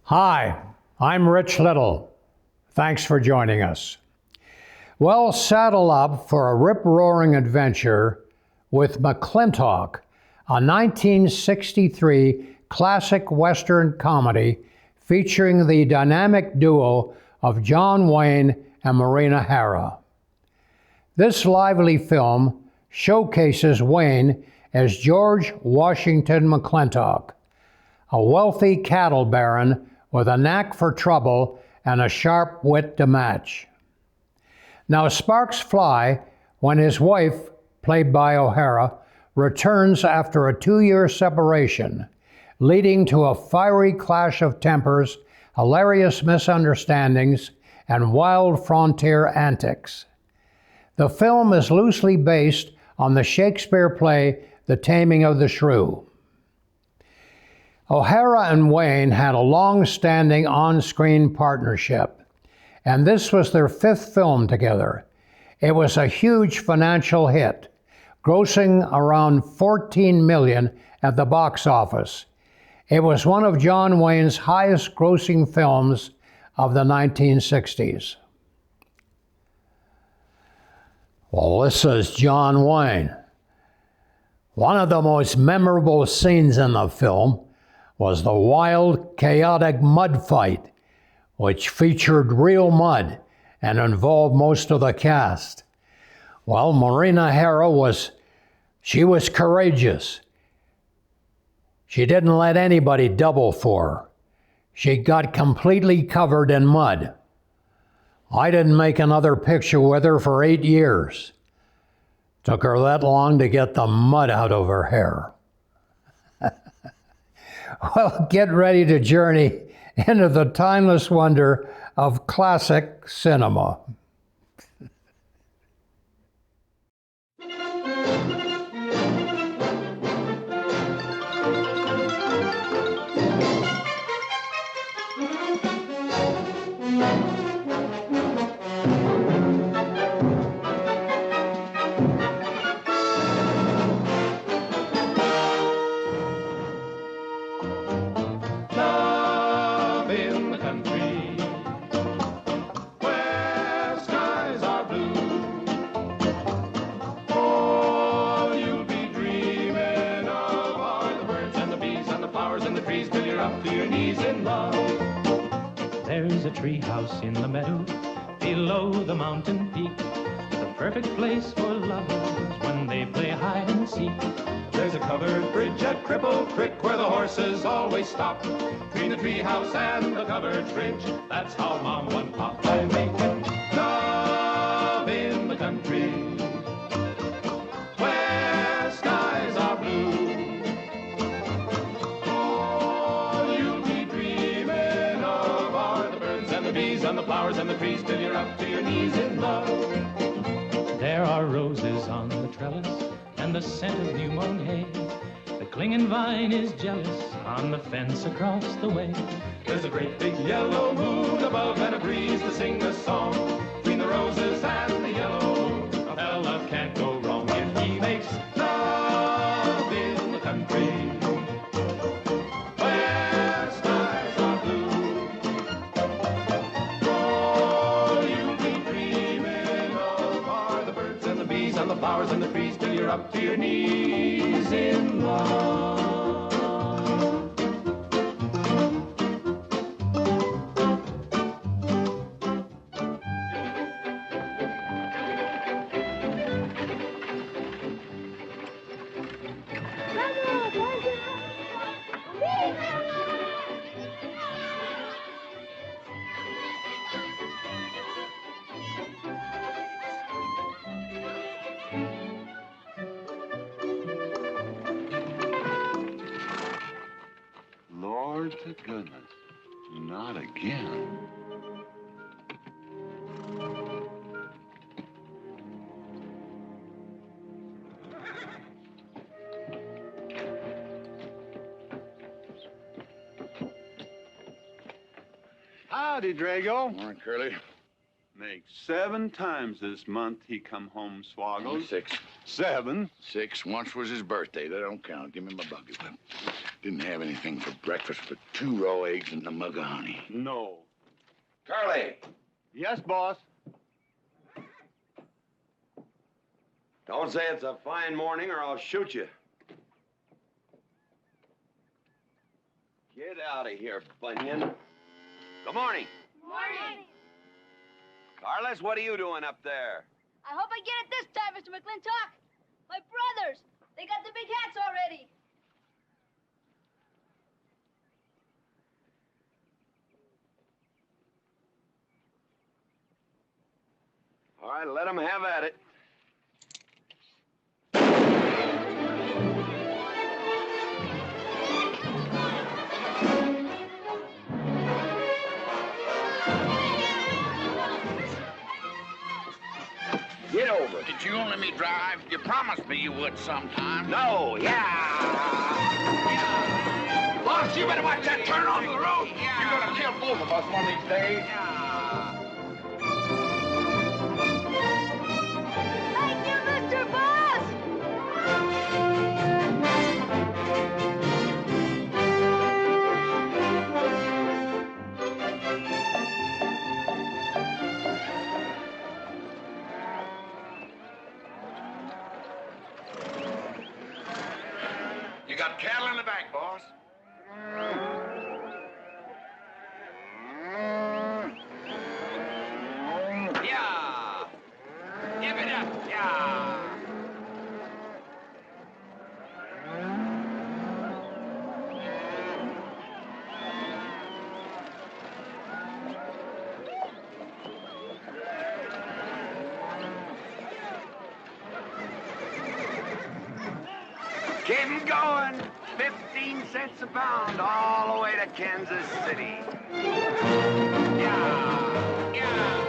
Hi, I'm Rich Little. Thanks for joining us. Well, saddle up for a rip-roaring adventure with McLintock, a 1963 classic Western comedy featuring the dynamic duo of John Wayne and Maureen O'Hara. This lively film showcases Wayne as George Washington McLintock, a wealthy cattle baron with a knack for trouble and a sharp wit to match. Now, sparks fly when his wife, played by O'Hara, returns after a 2-year separation, leading to a fiery clash of tempers, hilarious misunderstandings, and wild frontier antics. The film is loosely based on the Shakespeare play The Taming of the Shrew. O'Hara and Wayne had a long-standing on-screen partnership, and this was their 5th film together. It was a huge financial hit, grossing around $14 million at the box office. It was one of John Wayne's highest-grossing films of the 1960s. Well, this is John Wayne. One of the most memorable scenes in the film was the wild, chaotic mud fight, which featured real mud and involved most of the cast. Well, Maureen O'Hara was courageous. She didn't let anybody double for her. She got completely covered in mud. I didn't make another picture with her for 8 years. Took her that long to get the mud out of her hair. Well, get ready to journey into the timeless wonder of classic cinema. There's a tree house in the meadow below the mountain peak, the perfect place for lovers when they play hide and seek. There's a covered bridge at Cripple Creek where the horses always stop. Between the tree house and the covered bridge, that's how Mom won Pop by making love in the country where skies are blue. And the flowers and the trees till you're up to your knees in love. There are roses on the trellis and the scent of new mown hay. The clinging vine is jealous on the fence across the way. There's a great big yellow moon above and a breeze to sing a song. Between the roses and the yellow, a fella can't go wrong if he makes love in the country. And the flowers and the trees till you're up to your knees in love. Lord to goodness, not again. Howdy, Drago. Morning, Curly. Makes 7 times this month he come home swoggled. 6. 7. 6. Once was his birthday. That don't count. Give me my bucket whip. Didn't have anything for breakfast but 2 raw eggs and a mug of honey. No. Curly, Yes, boss. don't say it's a fine morning or I'll shoot you. Get out of here, Bunyan. Good morning. Morning. Carlos, what are you doing up there? I hope I get it this time, Mr. McLintock. My brothers, they got the big hats already. All right, let them have at it. Get over it. Did you let me drive? You promised me you would sometime. No, yeah. Boss, you better watch that turn onto the road. You're gonna kill both of us one of these days. Thank you, Mr. Boss. You got cattle in the bank, boss. Yeah. Give it up. Yeah. Keep 'em going. 15 cents a pound all the way to Kansas City. Yeah. Yeah.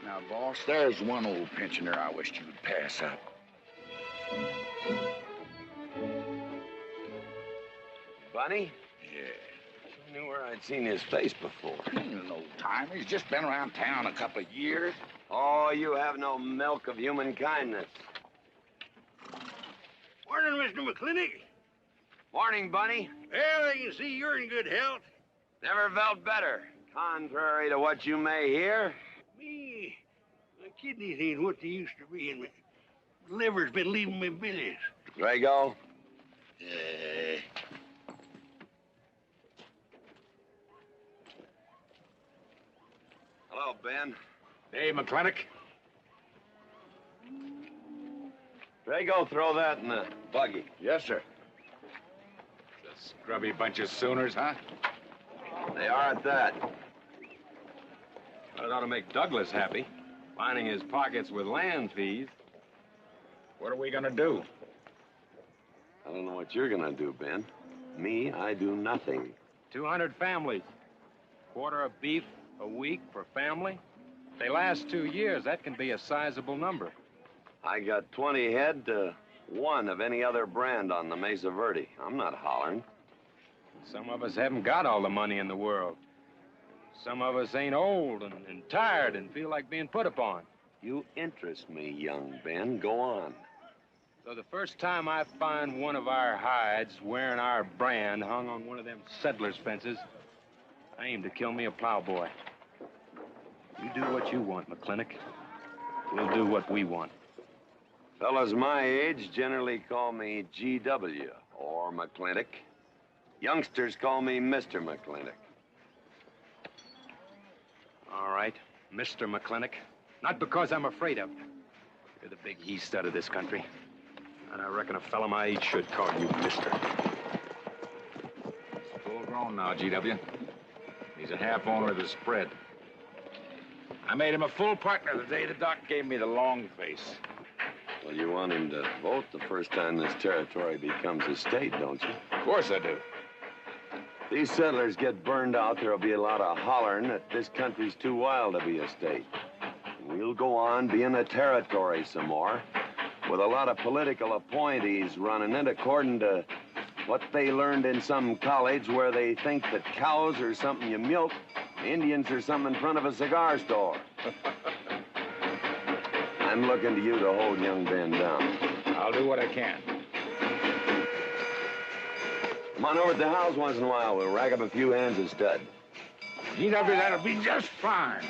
Now, boss, there's one old pensioner I wished you'd pass up. Bunny? Yeah. I knew where I'd seen his face before. He's an old timer. He's just been around town a couple of years. Oh, you have no milk of human kindness. Morning, Mr. McLintock. Morning, Bunny. Well, I can see you're in good health. Never felt better. Contrary to what you may hear. Me, my kidneys ain't what they used to be, and my liver's been leaving me billies. Drago? Yeah. Hello, Ben. Hey, McLintock. Drago, throw that in the buggy. Yes, sir. The scrubby bunch of Sooners, huh? They are at that. That ought to make Douglas happy. Lining his pockets with land fees. What are we gonna do? I don't know what you're gonna do, Ben. Me, I do nothing. 200 families. Quarter of beef a week per family. If they last 2 years, that can be a sizable number. I got 20 head to 1 of any other brand on the Mesa Verde. I'm not hollering. Some of us haven't got all the money in the world. Some of us ain't old and tired and feel like being put upon. You interest me, young Ben. Go on. So the first time I find one of our hides wearing our brand hung on one of them settlers' fences, I aim to kill me a plowboy. You do what you want, McLintock. We'll do what we want. Fellas my age generally call me GW or McLintock. Youngsters call me Mr. McLintock. All right, Mr. McLintock. Not because I'm afraid of you. You're the big he-stud of this country. And I reckon a fella my age should call you mister. Full grown now, GW. He's a half owner of the spread. I made him a full partner the day the doc gave me the long face. Well, you want him to vote the first time this territory becomes a state, don't you? Of course I do. If these settlers get burned out, there'll be a lot of hollering that this country's too wild to be a state. We'll go on being a territory some more, with a lot of political appointees running it according to what they learned in some college where they think that cows are something you milk, Indians are something in front of a cigar store. I'm looking to you to hold young Ben down. I'll do what I can. Come on over to the house once in a while. We'll rack up a few hands of stud. GW, that'll be just fine.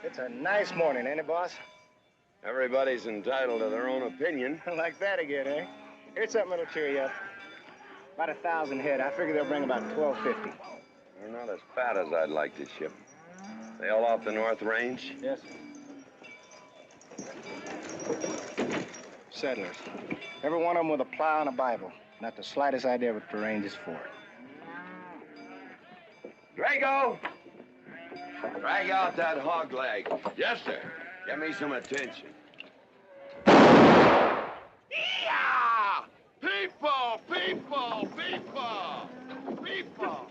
It's a nice morning, ain't it, boss? Everybody's entitled to their own opinion. Like that again, eh? Here's something that'll cheer you up. About 1,000 head. I figure they'll bring about 1,250. They're not as fat as I'd like to ship. They all off the North Range? Yes, sir. Settlers. Every one of them with a plow and a Bible. Not the slightest idea what the range is for. Drago! Drag out that hog leg. Yes, sir. Give me some attention. Yeah! People, people, people, people.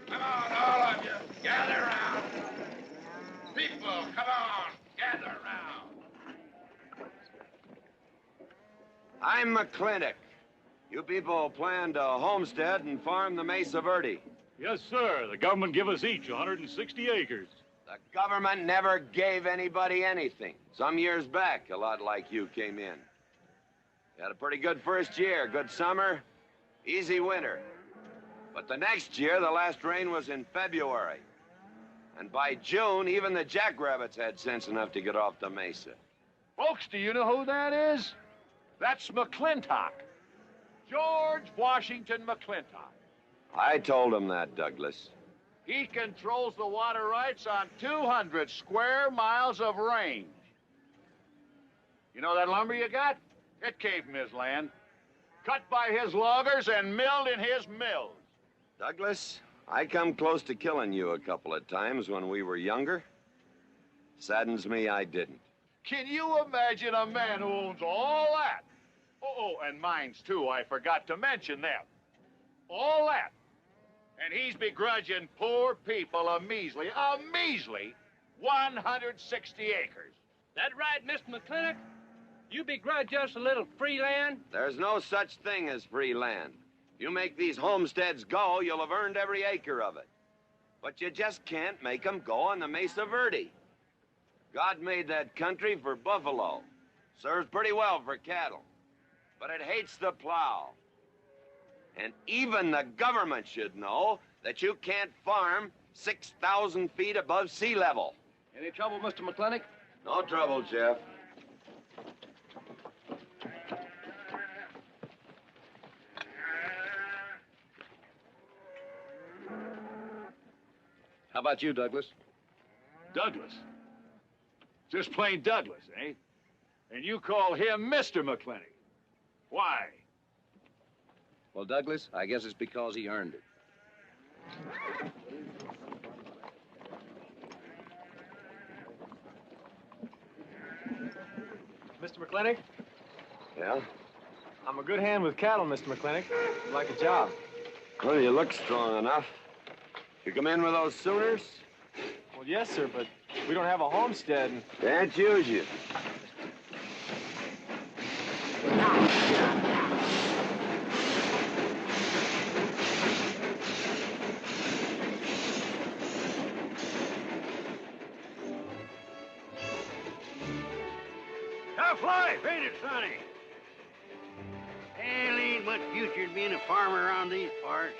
Come on, all of you, gather around. People, come on, gather around. I'm McLintock. You people plan to homestead and farm the Mesa Verde. Yes, sir. The government give us each 160 acres. The government never gave anybody anything. Some years back, a lot like you came in. You had a pretty good first year, good summer, easy winter. But the next year, the last rain was in February. And by June, even the jackrabbits had sense enough to get off the mesa. Folks, do you know who that is? That's McLintock. George Washington McLintock. I told him that, Douglas. He controls the water rights on 200 square miles of range. You know that lumber you got? It came from his land. Cut by his loggers and milled in his mills. Douglas, I come close to killing you a couple of times when we were younger. Saddens me I didn't. Can you imagine a man who owns all that? Oh, and mines too, I forgot to mention them. All that. And he's begrudging poor people a measly 160 acres. That right, Mr. McLintock? You begrudge us a little free land? There's no such thing as free land. You make these homesteads go, you'll have earned every acre of it. But you just can't make them go on the Mesa Verde. God made that country for buffalo. Serves pretty well for cattle. But it hates the plow. And even the government should know that you can't farm 6,000 feet above sea level. Any trouble, Mr. McLintock? No trouble, Jeff. How about you, Douglas? Douglas? Just plain Douglas, eh? And you call him Mr. McLintock. Why? Well, Douglas, I guess it's because he earned it. Mr. McLintock? Yeah? I'm a good hand with cattle, Mr. McLintock. I'd like a job. Well, you look strong enough. You come in with those Sooners? Well, yes, sir, but we don't have a homestead. Can't use you. Tough life, ain't it, Sonny? Hell, ain't much future in being a farmer around these parts.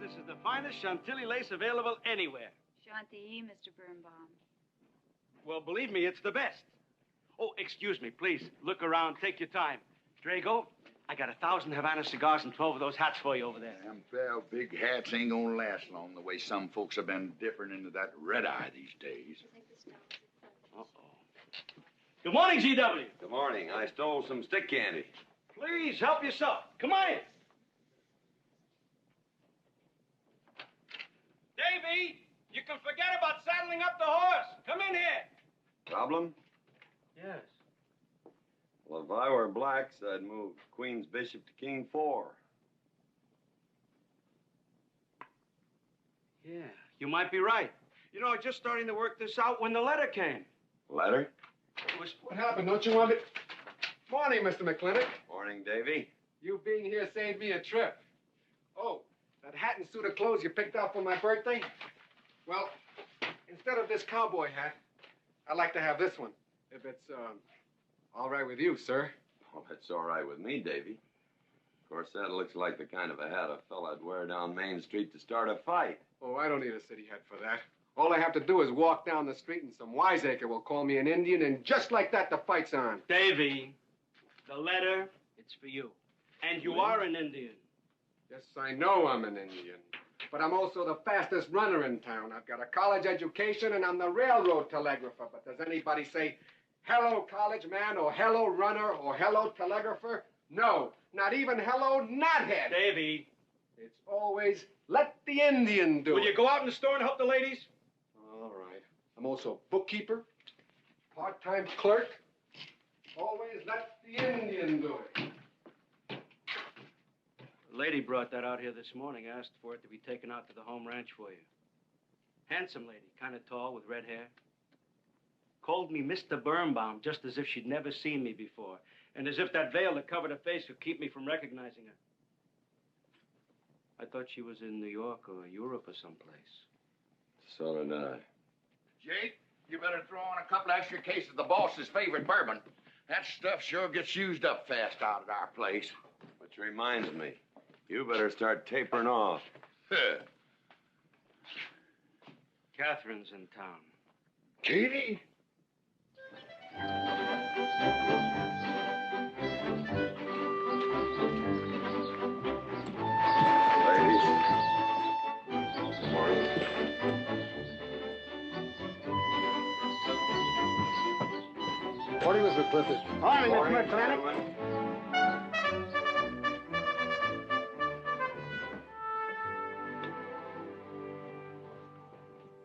this is the finest Chantilly lace available anywhere. Chantilly, Mr. Birnbaum. Well, believe me, it's the best. Oh, excuse me, please. Look around. Take your time. Drago, I got 1,000 Havana cigars and 12 of those hats for you over there. Them fair big hats ain't gonna last long the way some folks have been dipping into that red eye these days. Uh-oh. Good morning, GW. Good morning. I stole some stick candy. Please, help yourself. Come on in. Davy, you can forget about saddling up the horse. Come in here. Problem? Yes. Well, if I were blacks, I'd move Queen's Bishop to King 4. Yeah, you might be right. You know, I was just starting to work this out when the letter came. Letter? What happened? Don't you want it? Morning, Mr. McLintock. Morning, Davy. You being here saved me a trip. Oh, that hat and suit of clothes you picked out for my birthday? Well, instead of this cowboy hat, I'd like to have this one. If it's, all right with you, sir. Oh, that's all right with me, Davy. Of course, that looks like the kind of a hat a fella'd wear down Main Street to start a fight. Oh, I don't need a city hat for that. All I have to do is walk down the street and some wiseacre will call me an Indian, and just like that, the fight's on. Davy, the letter, it's for you. And you are an Indian. Yes, I know I'm an Indian. But I'm also the fastest runner in town. I've got a college education, and I'm the railroad telegrapher. But does anybody say, hello, college man, or hello, runner, or hello, telegrapher? No, not even hello, knothead. Davy. It's always, let the Indian do it. Will you go out in the store and help the ladies? All right. I'm also a bookkeeper, part-time clerk. Always let the Indian do it. The lady brought that out here this morning, asked for it to be taken out to the home ranch for you. Handsome lady, kind of tall with red hair. Called me Mr. Birnbaum, just as if she'd never seen me before, and as if that veil that covered her face would keep me from recognizing her. I thought she was in New York or Europe or someplace. So did I. Jake, you better throw on a couple extra cases of the boss's favorite bourbon. That stuff sure gets used up fast out at our place. Which reminds me, you better start tapering off. Catherine's in town. Katie? Ladies. Good morning. Morning, Mr. McClintock. Morning, Mr. McLintock. gentlemen.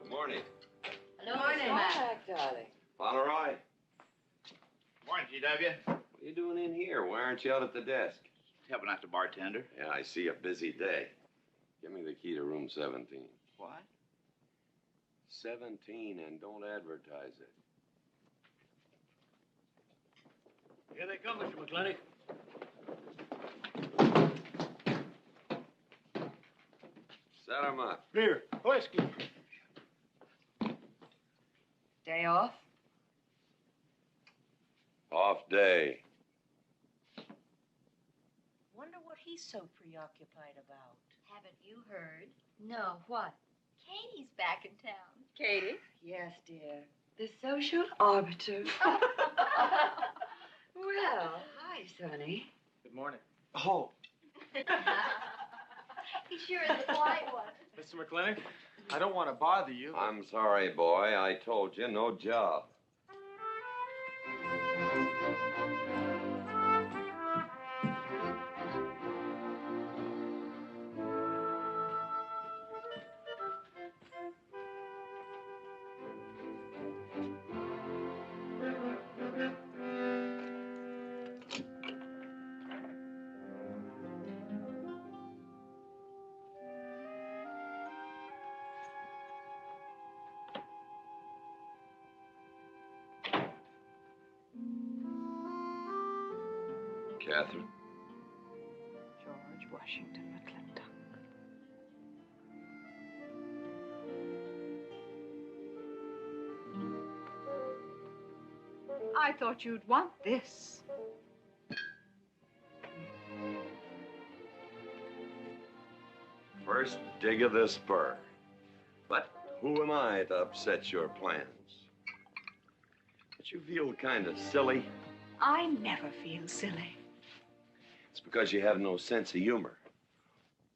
Good morning. Hello, morning, Matt. Darling. Fauntleroy. Morning, GW. What are you doing in here? Why aren't you out at the desk? Helping out the bartender. Yeah, I see a busy day. Give me the key to room 17. What? 17, and don't advertise it. Here they come, Mr. McLintock. Set 'em up. Here, whiskey. Day off? Off day. Wonder what he's so preoccupied about. Haven't you heard? No, what? Katie's back in town. Katie? Yes, dear. The social arbiter. Well, hi, Sonny. Good morning. Oh, He sure is a polite one. Mr. McLintock, I don't want to bother you. I'm sorry, boy. I told you, no job. Catherine. George Washington McLintock. I thought you'd want this. first dig of the spur. But who am I to upset your plans? But you feel kind of silly. I never feel silly. It's because you have no sense of humor.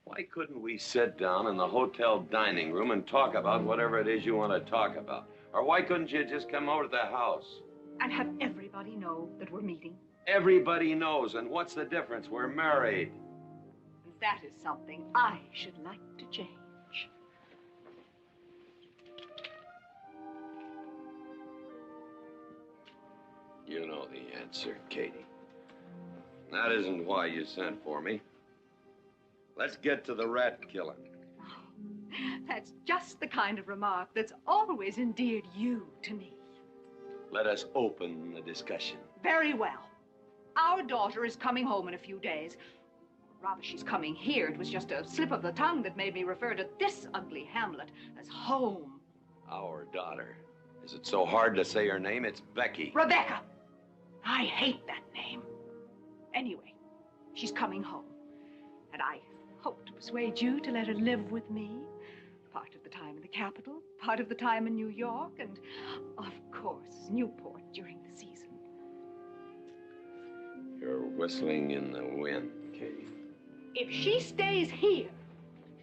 Why couldn't we sit down in the hotel dining room and talk about whatever it is you want to talk about? Or why couldn't you just come over to the house? And have everybody know that we're meeting. Everybody knows, and what's the difference? We're married. That is something I should like to change. You know the answer, Katie. That isn't why you sent for me. Let's get to the rat killing. That's just the kind of remark that's always endeared you to me. Let us open the discussion. Very well. Our daughter is coming home in a few days. Rather, she's coming here. It was just a slip of the tongue that made me refer to this ugly hamlet as home. Our daughter. Is it so hard to say her name? It's Becky. Rebecca. I hate that name. Anyway, she's coming home. And I hope to persuade you to let her live with me. Part of the time in the capital, part of the time in New York, and, of course, Newport during the season. You're whistling in the wind, Katie. If she stays here,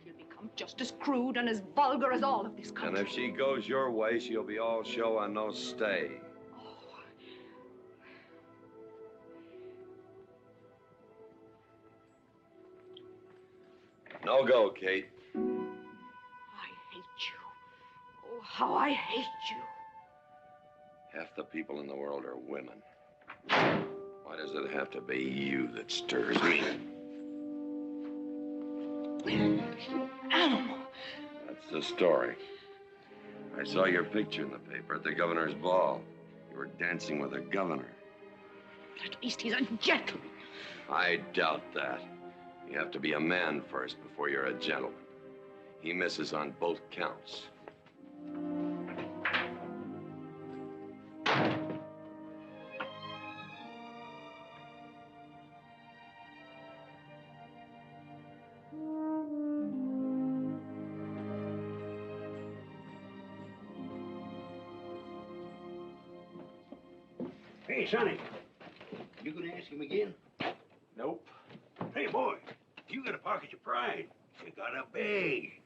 she'll become just as crude and as vulgar as all of this country. And if she goes your way, she'll be all show and no stay. No go, Kate. I hate you. Oh, how I hate you. Half the people in the world are women. Why does it have to be you that stirs me? Animal. That's the story. I saw your picture in the paper at the governor's ball. You were dancing with the governor. But at least he's a gentleman. I doubt that. You have to be a man first before you're a gentleman. He misses on both counts. Hey, Sonny, you gonna ask him again? Nope. Hey, boy, you got a pocket of pride. You got a bag.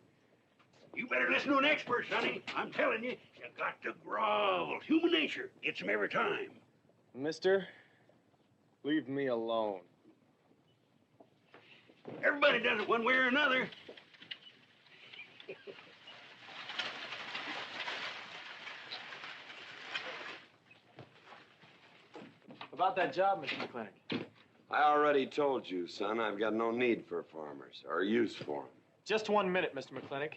You better listen to an expert, Sonny. I'm telling you, you got to grovel. Human nature gets him every time. Mister, leave me alone. Everybody does it one way or another. About that job, Mr. McLintock. I already told you, son, I've got no need for farmers or use for them. Just 1 minute, Mr. McLintock.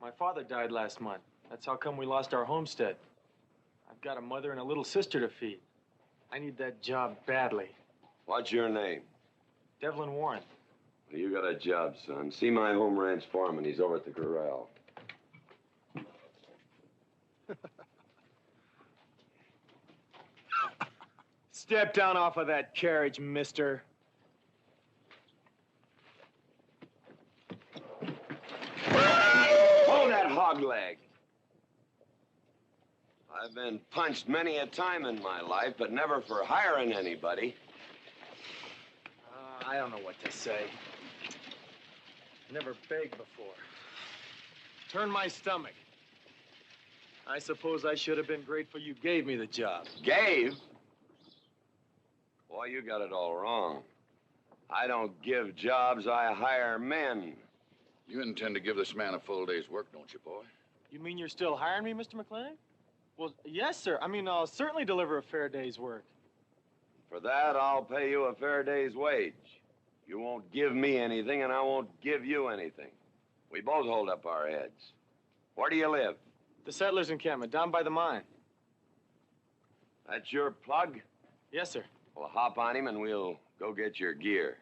My father died last month. That's how come we lost our homestead. I've got a mother and a little sister to feed. I need that job badly. What's your name? Devlin Warren. Well, you got a job, son. See my home ranch foreman. He's over at the corral. Step down off of that carriage, mister. Hold that hog leg. I've been punched many a time in my life, but never for hiring anybody. I don't know what to say. Never begged before. Turn my stomach. I suppose I should have been grateful you gave me the job. Gave? Boy, you got it all wrong. I don't give jobs, I hire men. You intend to give this man a full day's work, don't you, boy? You mean you're still hiring me, Mr. McLintock? Well, yes, sir. I mean, I'll certainly deliver a fair day's work. For that, I'll pay you a fair day's wage. You won't give me anything, and I won't give you anything. We both hold up our heads. Where do you live? The settlers' encampment, down by the mine. That's your plug? Yes, sir. Well, hop on him, and we'll go get your gear.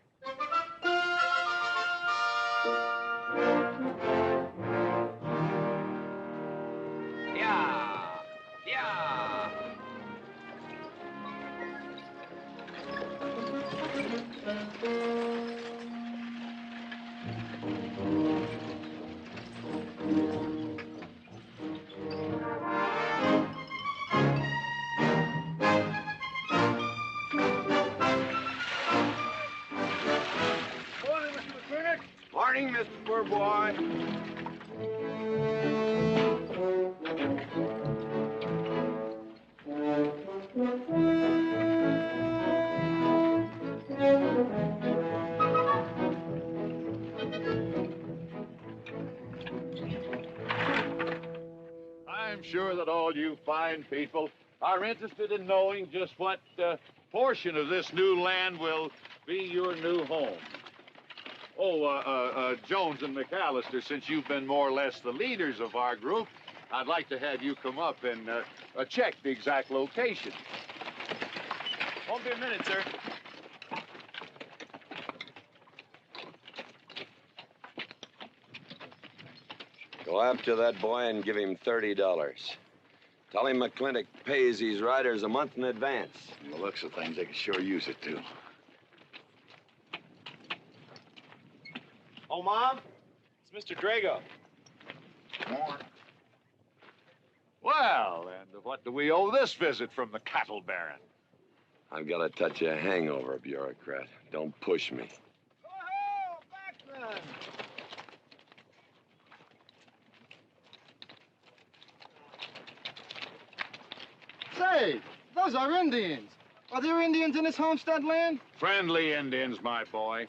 Yeah! Yeah! sure that all you fine people are interested in knowing just what portion of this new land will be your new home. Oh, Jones and McAllister, since you've been more or less the leaders of our group, I'd like to have you come up and check the exact location. Won't be a minute, sir. Go after that boy and give him $30. Tell him McClintock pays these riders a month in advance. From the looks of things, they could sure use it, too. Oh, Mom? It's Mr. Drago. More. Well, and what do we owe this visit from the cattle baron? I've got a touch of hangover, bureaucrat. Don't push me. Say, those are Indians. Are there Indians in this homestead land? Friendly Indians, my boy.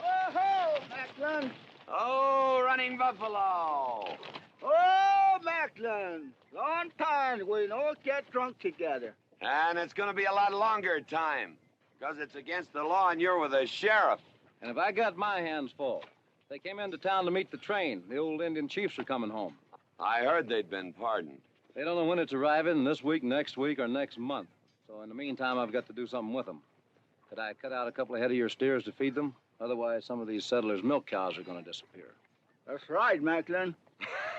Oh-ho, Macklin. Oh, Running Buffalo. Oh, Macklin. Long time we don't get drunk together. And it's going to be a lot longer time, because it's against the law and you're with the sheriff. And if I got my hands full, they came into town to meet the train. The old Indian chiefs are coming home. I heard they'd been pardoned. They don't know when it's arriving, this week, next week, or next month. So in the meantime, I've got to do something with them. Could I cut out a couple of head of your steers to feed them? Otherwise, some of these settlers' milk cows are going to disappear. That's right, Macklin.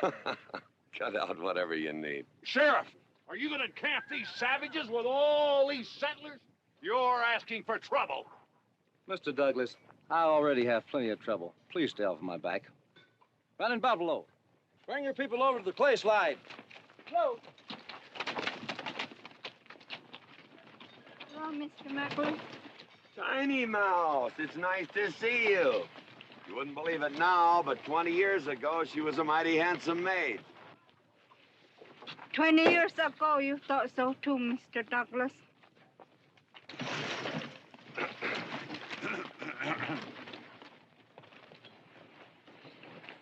Cut out whatever you need. Sheriff, are you going to camp these savages with all these settlers? You're asking for trouble. Mr. Douglas, I already have plenty of trouble. Please stay off my back. Running Buffalo, bring your people over to the clay slide. Go. Hello, Mr. Macklin. Tiny Mouse, it's nice to see you. You wouldn't believe it now, but 20 years ago, she was a mighty handsome maid. 20 years ago, you thought so too, Mr. Douglas.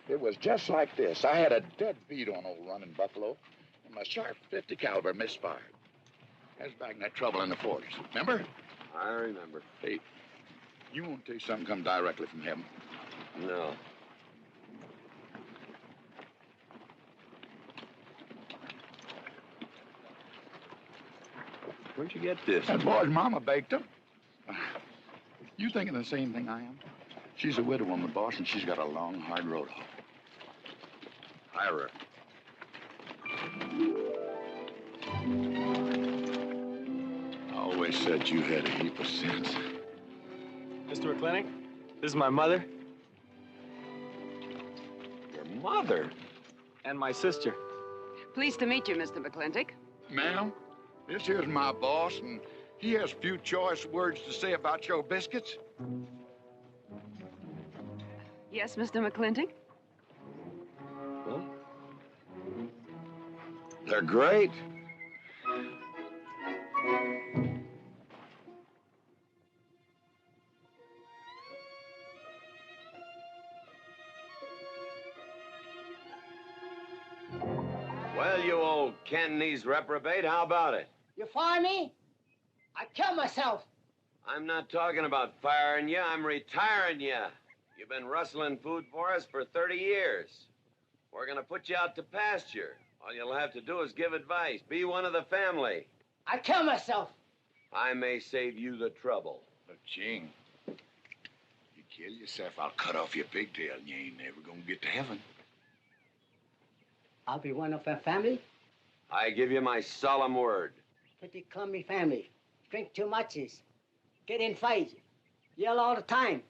It was just like this. I had a dead beat on old Running Buffalo, and my sharp .50 caliber misfired. That was back in that trouble in the 40s. Remember? I remember. Hey, you won't tell you something come directly from heaven? No. Where'd you get this? That boy's mama baked them. You thinking the same thing I am? She's a widow woman, boss, and she's got a long, hard road home. Hire her. I always said you had a heap of sense. Mr. McClintock, this is my mother. Your mother? And my sister. Pleased to meet you, Mr. McClintock. Ma'am, this here's my boss, and he has few choice words to say about your biscuits. Yes, Mr. McClintock? Well, they're great. Well, you old Cantonese reprobate, how about it? You fire me? I kill myself. I'm not talking about firing you, I'm retiring you. You've been rustling food for us for 30 years. We're gonna put you out to pasture. All you'll have to do is give advice. Be one of the family. I kill myself. I may save you the trouble. But, Ching, you kill yourself, I'll cut off your pigtail, and you ain't never gonna get to heaven. I'll be one of our family. I give you my solemn word. Pretty clumsy family. Drink too much, get in fights, yell all the time.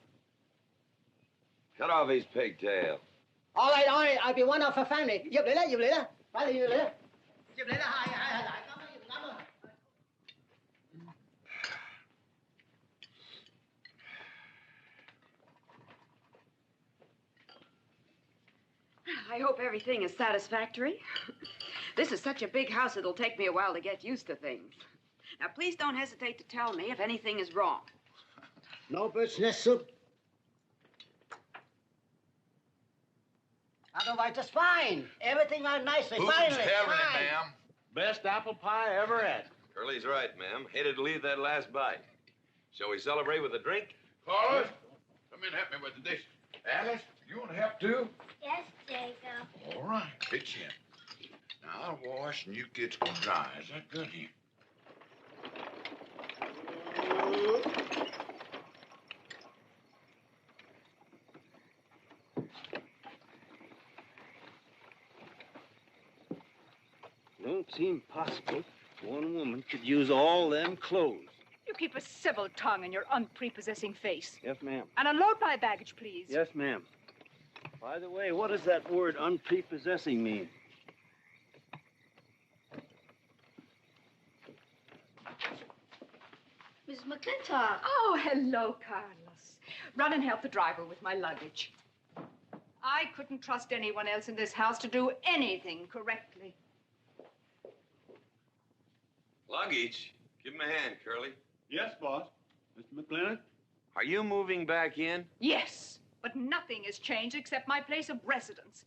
Cut off his pigtail. All right, I'll be one of our family. Giúp lấy đó, giúp lấy đó. Phải là giúp lấy đó. Giúp lấy đó, hai. I hope everything is satisfactory. This is such a big house, it'll take me a while to get used to things. Now, please don't hesitate to tell me if anything is wrong. No bird's nest soup. No, why, just fine. Everything went nicely. Who's Finally, having it, fine. ma'am? Best apple pie ever had. Curly's right, ma'am. Hated to leave that last bite. Shall we celebrate with a drink? Carlos, come in and help me with the dishes. Alice, you want to help too? Yes, Jacob. All right, pitch in. Now I'll wash and you kids can dry. Is that good here? Don't seem possible one woman could use all them clothes. You keep a civil tongue in your unprepossessing face. Yes, ma'am. And unload my baggage, please. Yes, ma'am. By the way, what does that word unprepossessing mean? Mrs. McLintock. Oh, hello, Carlos. Run and help the driver with my luggage. I couldn't trust anyone else in this house to do anything correctly. Luggage? Give him a hand, Curly. Yes, boss. Mr. McLintock? Are you moving back in? Yes, but nothing has changed except my place of residence.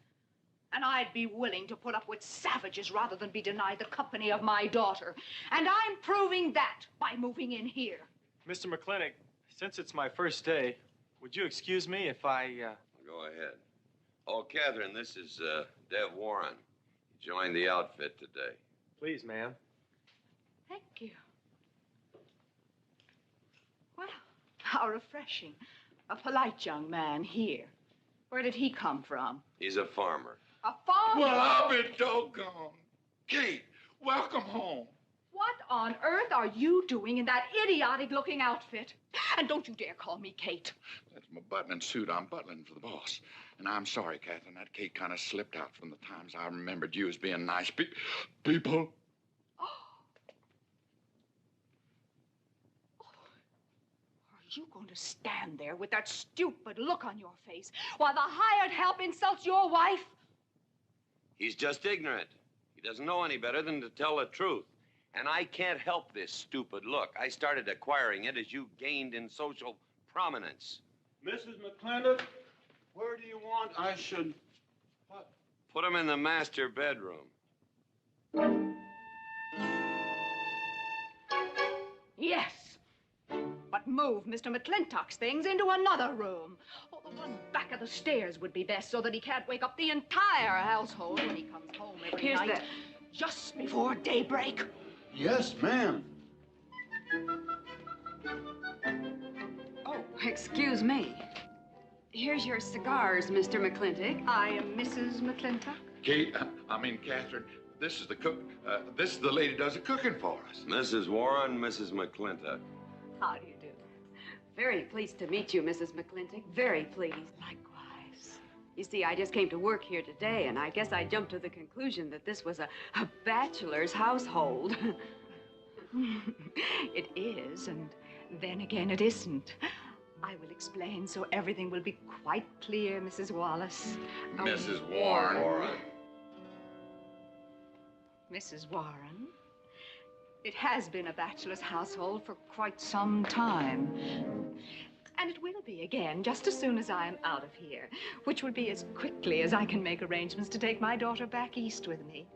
And I'd be willing to put up with savages rather than be denied the company of my daughter. And I'm proving that by moving in here. Mr. McLintock, since it's my first day, would you excuse me if I, Go ahead. Oh, Catherine, this is Dev Warren. He joined the outfit today. Please, ma'am. Thank you. Well, how refreshing. A polite young man here. Where did he come from? He's a farmer. A farmer? Well, I'll be doggone. Kate, welcome home. What on earth are you doing in that idiotic-looking outfit? And don't you dare call me Kate. That's my buttoning suit. I'm butling for the boss. And I'm sorry, Catherine. That Kate kind of slipped out from the times I remembered you as being nice people. Are you going to stand there with that stupid look on your face while the hired help insults your wife? He's just ignorant. He doesn't know any better than to tell the truth. And I can't help this stupid look. I started acquiring it as you gained in social prominence. Mrs. McLintock, where do you want I should... What? Put him in the master bedroom. Yes. But move Mr. McLintock's things into another room. Oh, the one back of the stairs would be best so that he can't wake up the entire household when he comes home every night. Just before daybreak. Yes, ma'am. Oh, excuse me. Here's your cigars, Mr. McLintock. I am Mrs. McLintock. Kate, Catherine, this is the cook. This is the lady does the cooking for us. Mrs. Warren, Mrs. McLintock. How do you do? Very pleased to meet you, Mrs. McLintock. Very pleased. Likewise. You see, I just came to work here today, and I guess I jumped to the conclusion that this was a bachelor's household. It is, and then again it isn't. I will explain so everything will be quite clear, Mrs. Wallace. Mrs. Warren. Mrs. Warren. It has been a bachelor's household for quite some time. And it will be again, just as soon as I am out of here, which will be as quickly as I can make arrangements to take my daughter back east with me.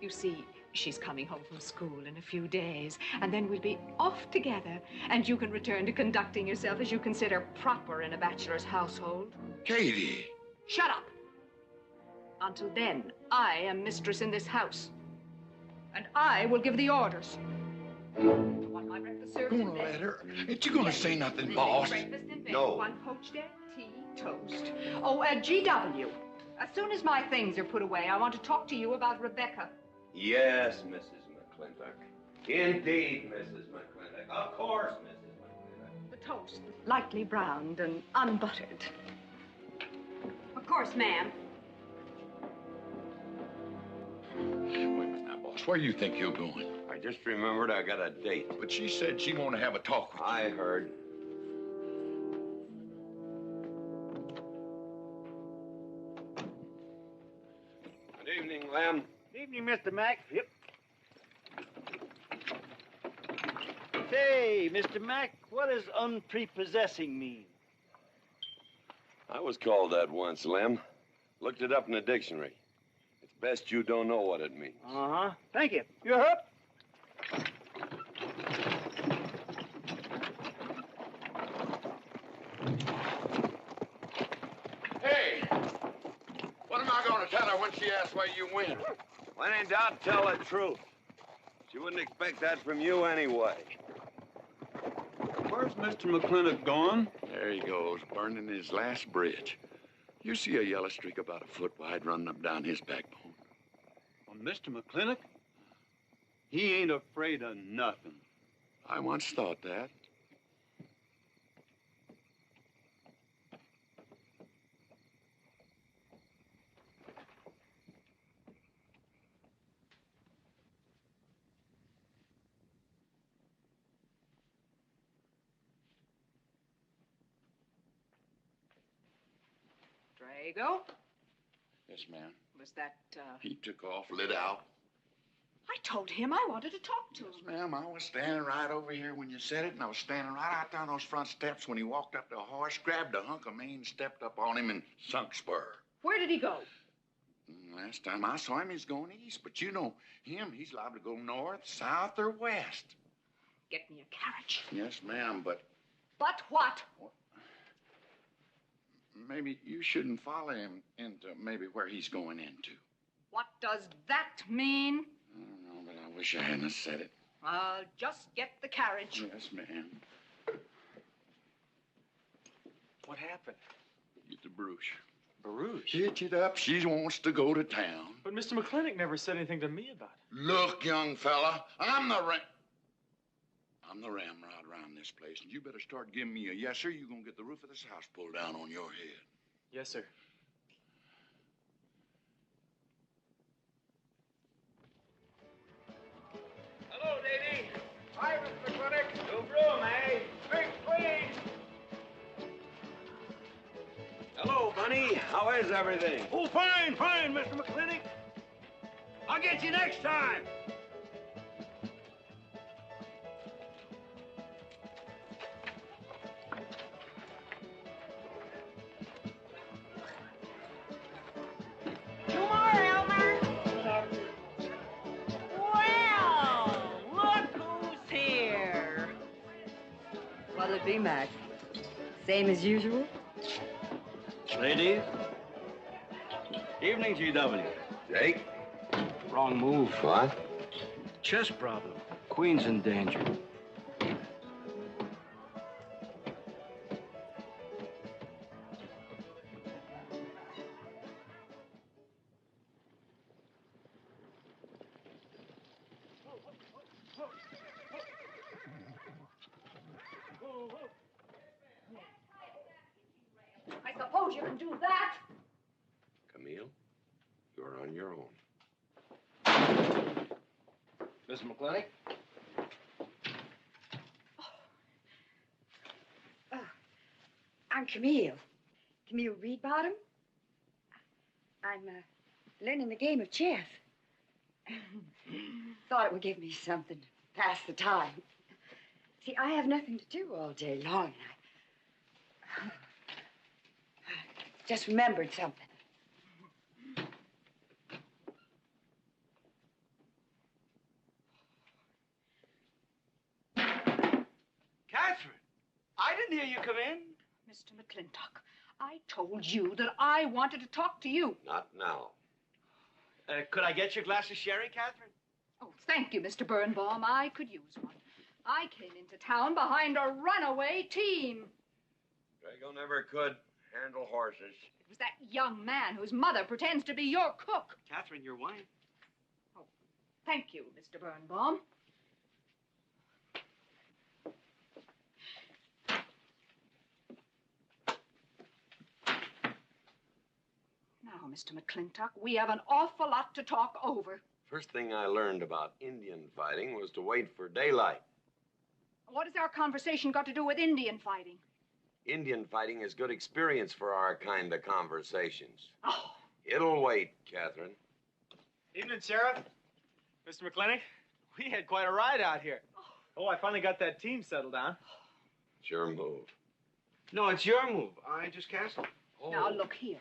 You see, she's coming home from school in a few days, and then we'll be off together, and you can return to conducting yourself as you consider proper in a bachelor's household. Katie. Shut up. Until then, I am mistress in this house. And I will give the orders. You want my breakfast served in bed? Let her. Ain't you gonna say nothing, boss? Breakfast in bed. No. 1 poached egg, tea, toast. Oh, GW. As soon as my things are put away, I want to talk to you about Rebecca. Yes, Mrs. McLintock. Indeed, Mrs. McLintock. Of course, Mrs. McLintock. The toast, lightly browned and unbuttered. Of course, ma'am. Wait a minute now, boss. Where do you think you're going? I just remembered I got a date. But she said she wanted to have a talk with you. I heard. Good evening, Lem. Good evening, Mr. Mack. Yep. Say, Mr. Mack, what does unprepossessing mean? I was called that once, Lem. Looked it up in the dictionary. It's best you don't know what it means. Uh-huh. Thank you. You're up. Hey! What am I going to tell her when she asks where you went? When in doubt, tell the truth. She wouldn't expect that from you anyway. Where's Mr. McLintock gone? There he goes, burning his last bridge. You see a yellow streak about a foot wide running up down his backbone. Well, Mr. McLintock? He ain't afraid of nothing. I once thought that. Drago? Yes, ma'am. Was that, He took off, lit out. I told him I wanted to talk to him. Yes, ma'am. I was standing right over here when you said it, and I was standing right out there on those front steps when he walked up to a horse, grabbed a hunk of mane, stepped up on him, and sunk spur. Where did he go? Last time I saw him, he's going east. But you know him, he's liable to go north, south, or west. Get me a carriage. Yes, ma'am, but But what? maybe you shouldn't follow him into maybe where he's going into. What does that mean? I don't know, but I wish I hadn't said it. I'll just get the carriage. Yes, ma'am. What happened? Get the brooch. Barouche? Hitch it up. She wants to go to town. But Mr. McLintock never said anything to me about it. Look, young fella, I'm the ramrod around this place, and you better start giving me a yes, sir. You're gonna get the roof of this house pulled down on your head. Yes, sir. Hello, Davy. Hi, Mr. McLintock. New broom, eh? Big clean. Hello, Bunny. How is everything? Oh, fine, fine, Mr. McLintock. I'll get you next time. What'll it be, Mac? Same as usual? Ladies. Evening, GW. Jake? Wrong move. What? Chess problem. Queen's in danger. I suppose you can do that. Camille, you're on your own. Mr. McLintock? I'm Camille. Camille Reedbottom. I'm learning the game of chess. Thought it would give me something to pass the time. See, I have nothing to do all day long, and I just remembered something. Catherine, I didn't hear you come in. Mr. McLintock, I told you that I wanted to talk to you. Not now. Could I get you a glass of sherry, Catherine? Oh, thank you, Mr. Birnbaum. I could use one. I came into town behind a runaway team. Drago never could handle horses. It was that young man whose mother pretends to be your cook. Catherine, your wine. Oh, thank you, Mr. Birnbaum. Now, Mr. McLintock, we have an awful lot to talk over. First thing I learned about Indian fighting was to wait for daylight. What has our conversation got to do with Indian fighting? Indian fighting is good experience for our kind of conversations. Oh. It'll wait, Catherine. Evening, Sheriff. Mr. McLintock, we had quite a ride out here. Oh, I finally got that team settled down. It's your move. No, it's your move. I just canceled. Now, look here.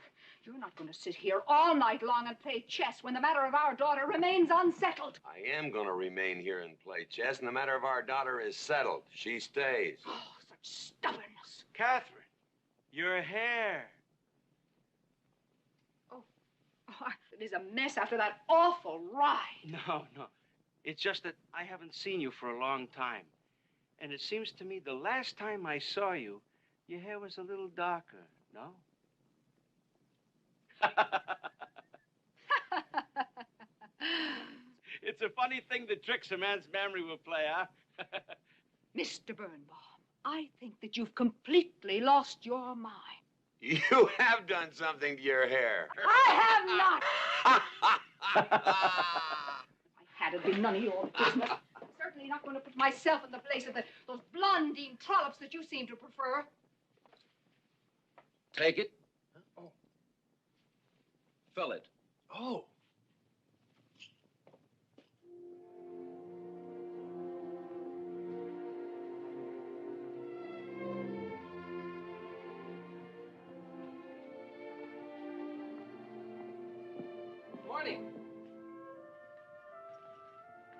You're not going to sit here all night long and play chess when the matter of our daughter remains unsettled. I am going to remain here and play chess, and the matter of our daughter is settled. She stays. Oh, such stubbornness. Catherine, your hair. Oh, it is a mess after that awful ride. No. It's just that I haven't seen you for a long time. And it seems to me the last time I saw you, your hair was a little darker, no? It's a funny thing the tricks a man's memory will play, huh? Mr. Birnbaum, I think that you've completely lost your mind. You have done something to your hair. I have not. If I had, it'd be none of your business. I'm certainly not going to put myself in the place of those blondine trollops that you seem to prefer. Take it. Oh. Fill it. Oh. Morning.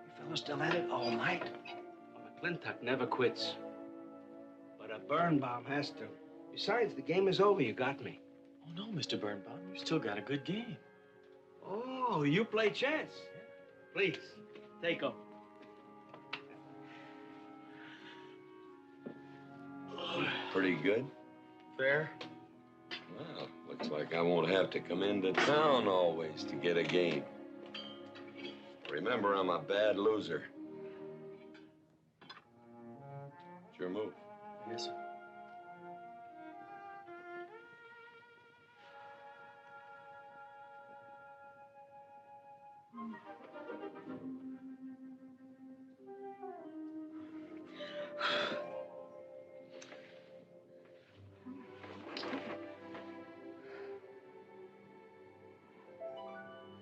You fellas still at it all night? McLintock never quits. But a Birnbaum has to. Besides, the game is over. You got me. Oh, no, Mr. Birnbaum. You still got a good game. Oh, you play chess. Please, take over. Pretty good. Fair. Well, looks like I won't have to come into town always to get a game. Remember, I'm a bad loser. It's your move. Yes, sir.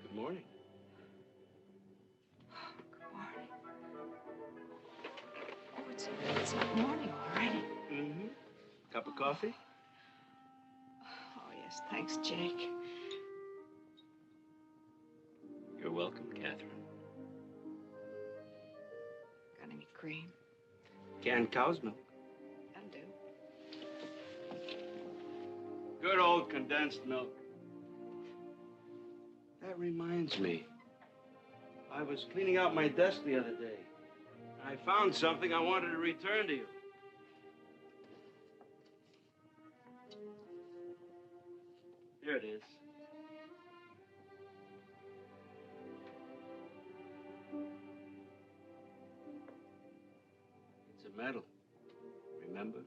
Good morning. Good morning. Oh, it's morning already. Mm-hmm. Cup of coffee? Oh, yes, thanks, Jake. You're welcome, Catherine. Got any cream? Canned cow's milk. That'll do. Good old condensed milk. That reminds me. I was cleaning out my desk the other day. I found something I wanted to return to you. Here it is. It's a medal, remember?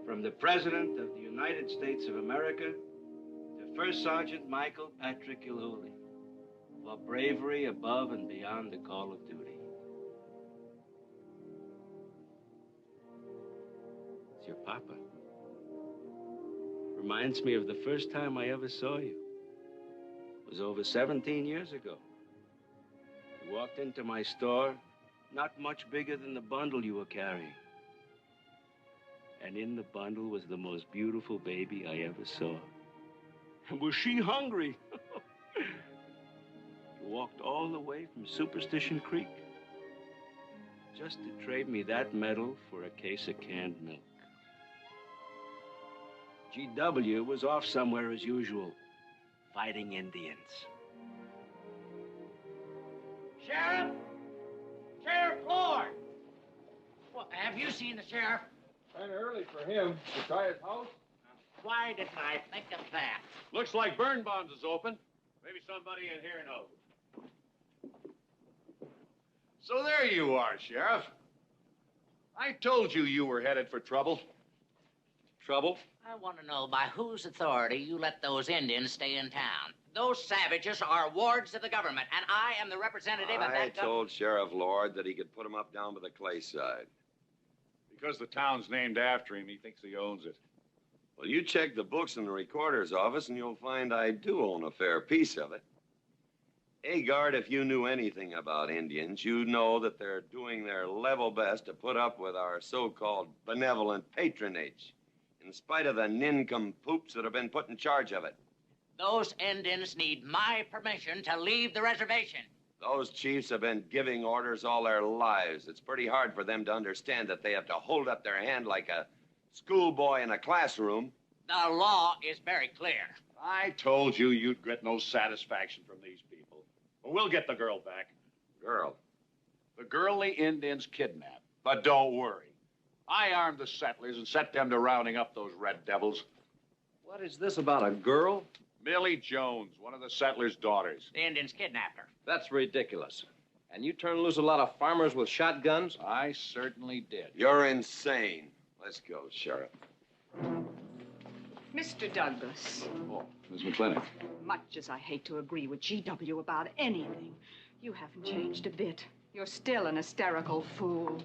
From the President of the United States of America to First Sergeant Michael Patrick Gilhooly for bravery above and beyond the call of duty. It's your papa. Reminds me of the first time I ever saw you. It was over 17 years ago. You walked into my store, not much bigger than the bundle you were carrying. And in the bundle was the most beautiful baby I ever saw. And was she hungry? You walked all the way from Superstition Creek just to trade me that medal for a case of canned milk. GW was off somewhere as usual, fighting Indians. Sheriff! Sheriff Lord! Well, have you seen the sheriff? Kind of early for him. To try his house? Why didn't I think of that? Looks like Birnbaum's is open. Maybe somebody in here knows. So there you are, Sheriff. I told you you were headed for trouble. Trouble? I want to know by whose authority you let those Indians stay in town. Those savages are wards of the government, and I am the representative of I that told Sheriff Lord that he could put him up down by the clay side. Because the town's named after him, he thinks he owns it. Well, you check the books in the recorder's office, and you'll find I do own a fair piece of it. Agard, if you knew anything about Indians, you'd know that they're doing their level best to put up with our so-called benevolent patronage, in spite of the nincompoops that have been put in charge of it. Those Indians need my permission to leave the reservation. Those chiefs have been giving orders all their lives. It's pretty hard for them to understand that they have to hold up their hand like a schoolboy in a classroom. The law is very clear. I told you you'd get no satisfaction from these people. Well, we'll get the girl back. Girl? The girl the Indians kidnapped. But don't worry. I armed the settlers and set them to rounding up those red devils. What is this about a girl? Millie Jones, one of the settlers' daughters. The Indians kidnapped her. That's ridiculous. And you turned loose a lot of farmers with shotguns? I certainly did. You're insane. Let's go, Sheriff. Mr. Douglas, Oh, Miss McLintock. much as I hate to agree with GW about anything, you haven't changed a bit. You're still an hysterical fool.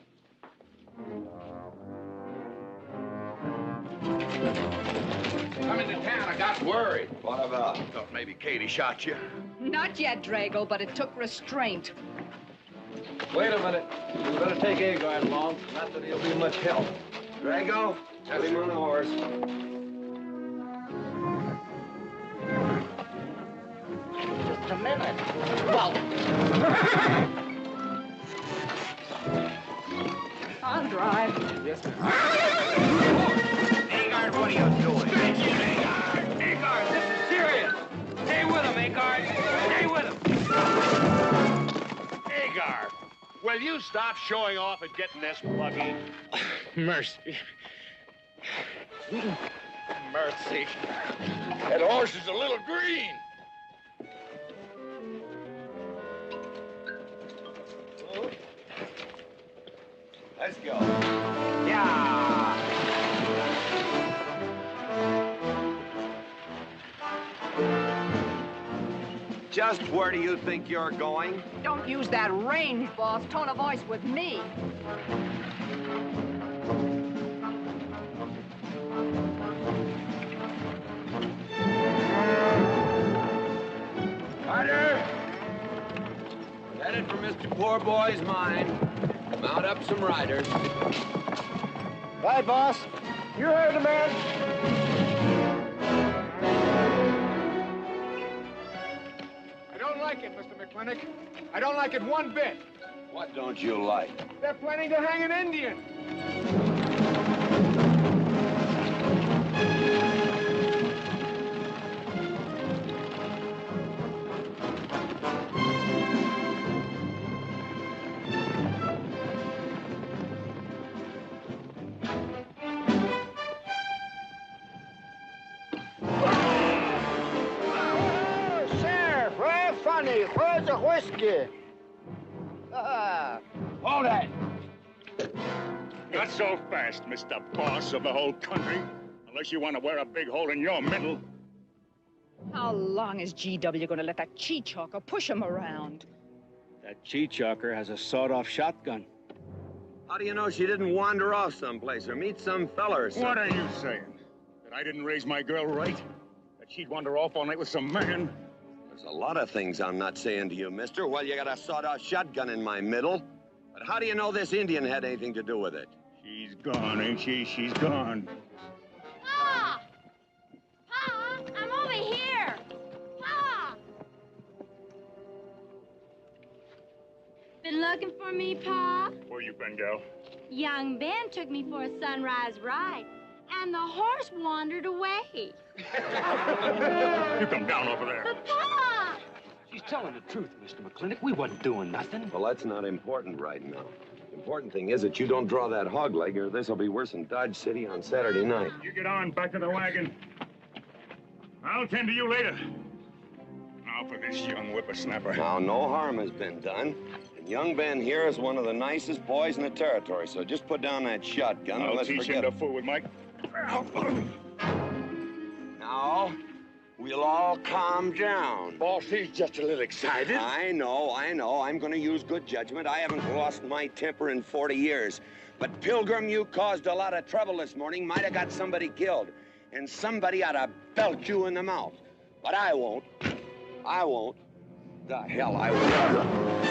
Come into town. I got worried. What about? Thought maybe Katie shot you. Not yet, Drago, but it took restraint. Wait a minute. You better take Agar along. Not that he'll be much help. Drago, tell him on the horse. Just a minute. Well, I'll drive. Yes, sir. Agard, what are you doing? Agard, this is serious. Stay with him, Agard. Stay with him. Agar, will you stop showing off and getting this buggy? Mercy. Mercy. That horse is a little green. Let's go. Yeah. Just where do you think you're going? Don't use that range boss tone of voice with me. Carter! Headed for Mr. Poor Boy's mine. Mount up some riders. Right, boss. You heard the man. I don't like it, Mr. McLintock. I don't like it one bit. What don't you like? They're planning to hang an Indian. Sheriff, very funny. Where's the whiskey? Hold that! Not so fast, Mr. Boss of the whole country. Unless you want to wear a big hole in your middle. How long is GW going to let that cheat-chalker push him around? That cheat-chalker has a sawed-off shotgun. How do you know she didn't wander off someplace or meet some fella or something? What are you saying? That I didn't raise my girl right? That she'd wander off all night with some man? There's a lot of things I'm not saying to you, mister. Well, you got a sawed-off shotgun in my middle. But how do you know this Indian had anything to do with it? She's gone, ain't she? She's gone. Pa! Pa, I'm over here. Pa! Been looking for me, Pa? Where you been, gal? Young Ben took me for a sunrise ride, and the horse wandered away. You come down over there. But, Pa! She's telling the truth, Mr. McLintock. We wasn't doing nothing. Well, that's not important right now. The important thing is that you don't draw that hog leg, or this will be worse than Dodge City on Saturday night. You get on, back to the wagon. I'll tend to you later. Now for this young whippersnapper. Now, no harm has been done. And young Ben here is one of the nicest boys in the territory, so just put down that shotgun and I'll let's teach forget him to fool with Mike. Now, we'll all calm down. Boss, he's just a little excited. I know. I'm going to use good judgment. I haven't lost my temper in 40 years. But, Pilgrim, you caused a lot of trouble this morning. Might have got somebody killed. And somebody ought to belt you in the mouth. But I won't. I won't. The hell I won't.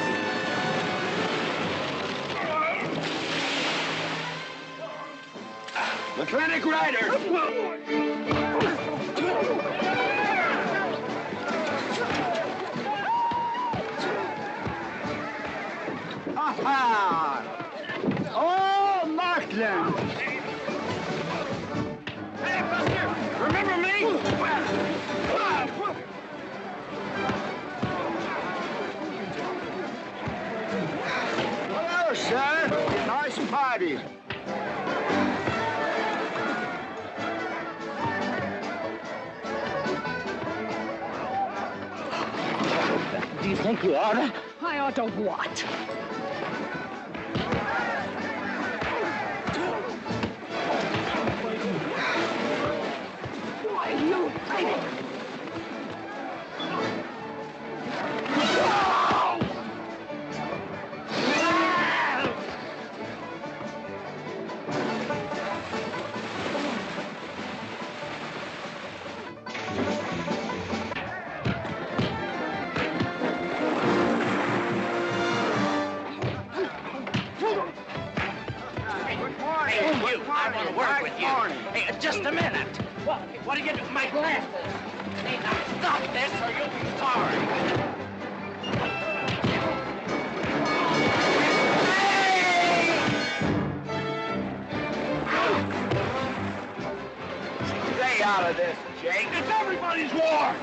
McLintock Rider! Aha! Oh, Martland! Hey, Buster! Remember me? Hello, sir. Nice party. Do you think we oughta? I ought to what? Why, you think? I want to work with you. Hey, just a minute. What are you doing? My glasses. Hey, now stop this or you'll be sorry. Stay out of this, Jake. It's everybody's war.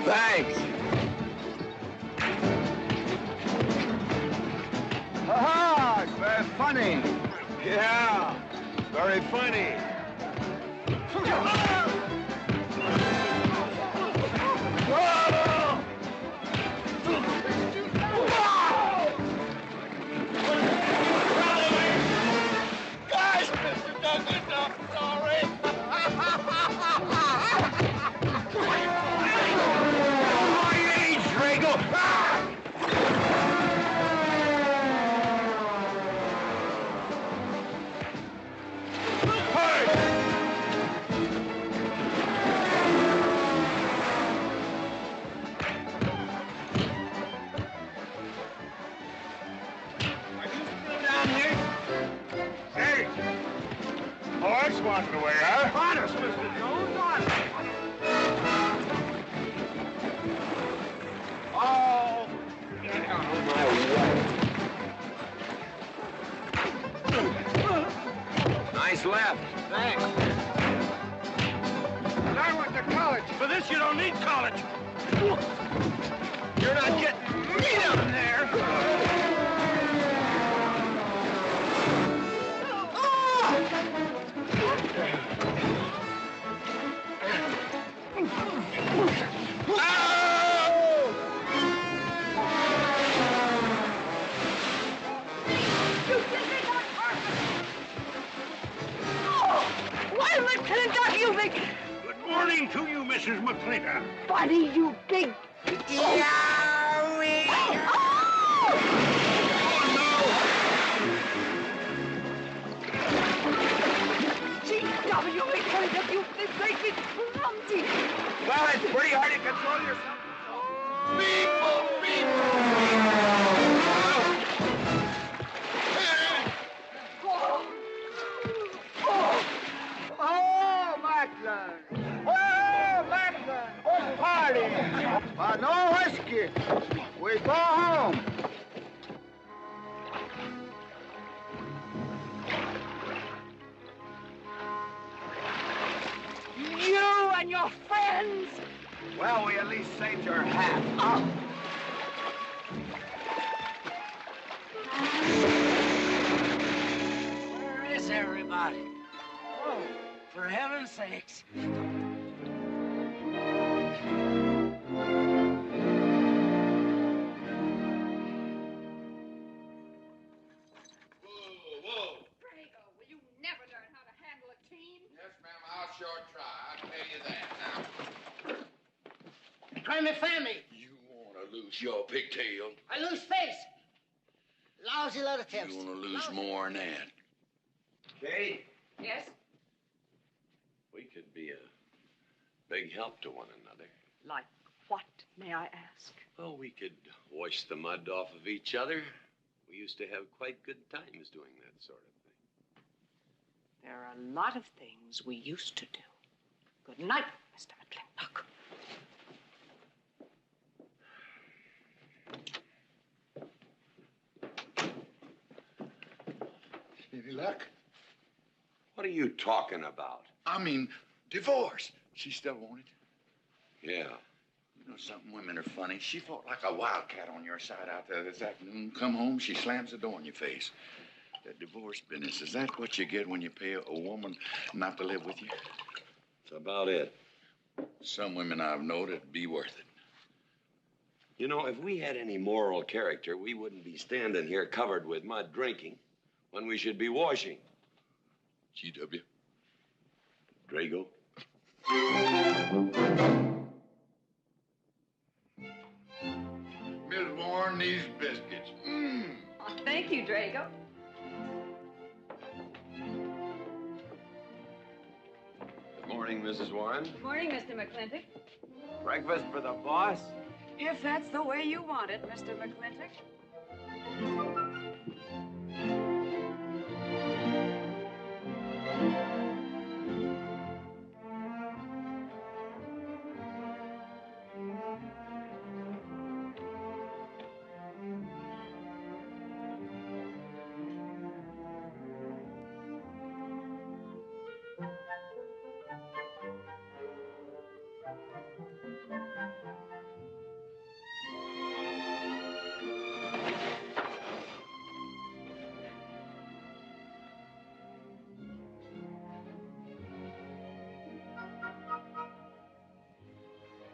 Thanks. Aha, it's very funny. Yeah, very funny. Guys, Mr. Douglas, I'm sorry. Horse wanted away, huh? Honest, Mr. Jones, honest. Oh, get out of my way. Nice left. Thanks. I went to college. For this, you don't need college. You're not getting me down there. Why, McLintock, you big... Good morning to you, Mrs. McLintock. Buddy, you big... Yowie! G.W. McLintock, you make me clumsy. Well, it's pretty hard to control yourself. People! Oh, Maitland! Oh, Maitland! What party? No whiskey. We go home. You and your friends! Well, we at least saved your hat. Oh. Where is everybody? Oh, for heaven's sakes. try me family. You want to lose your pigtail? I lose face. Lousy lot of tips. You want to lose more than that? Kate, Yes? we could be a big help to one another. Like what, may I ask? Well, we could wash the mud off of each other. We used to have quite good times doing that sort of thing. There are a lot of things we used to do. Good night, Mr. McLintock. Any luck? What are you talking about? I mean, divorce. She still want it? Yeah. You know something? Women are funny. She fought like a wildcat on your side out there this afternoon. Come home, she slams the door in your face. That divorce business, is that what you get when you pay a woman not to live with you? That's about it. Some women I've known it'd be worth it. You know, if we had any moral character, we wouldn't be standing here covered with mud drinking when we should be washing. GW. Drago. Miss Warren, these biscuits. Mmm. Oh, thank you, Drago. Good morning, Mrs. Warren. Good morning, Mr. McLintock. Breakfast for the boss? If that's the way you want it, Mr. McLintock.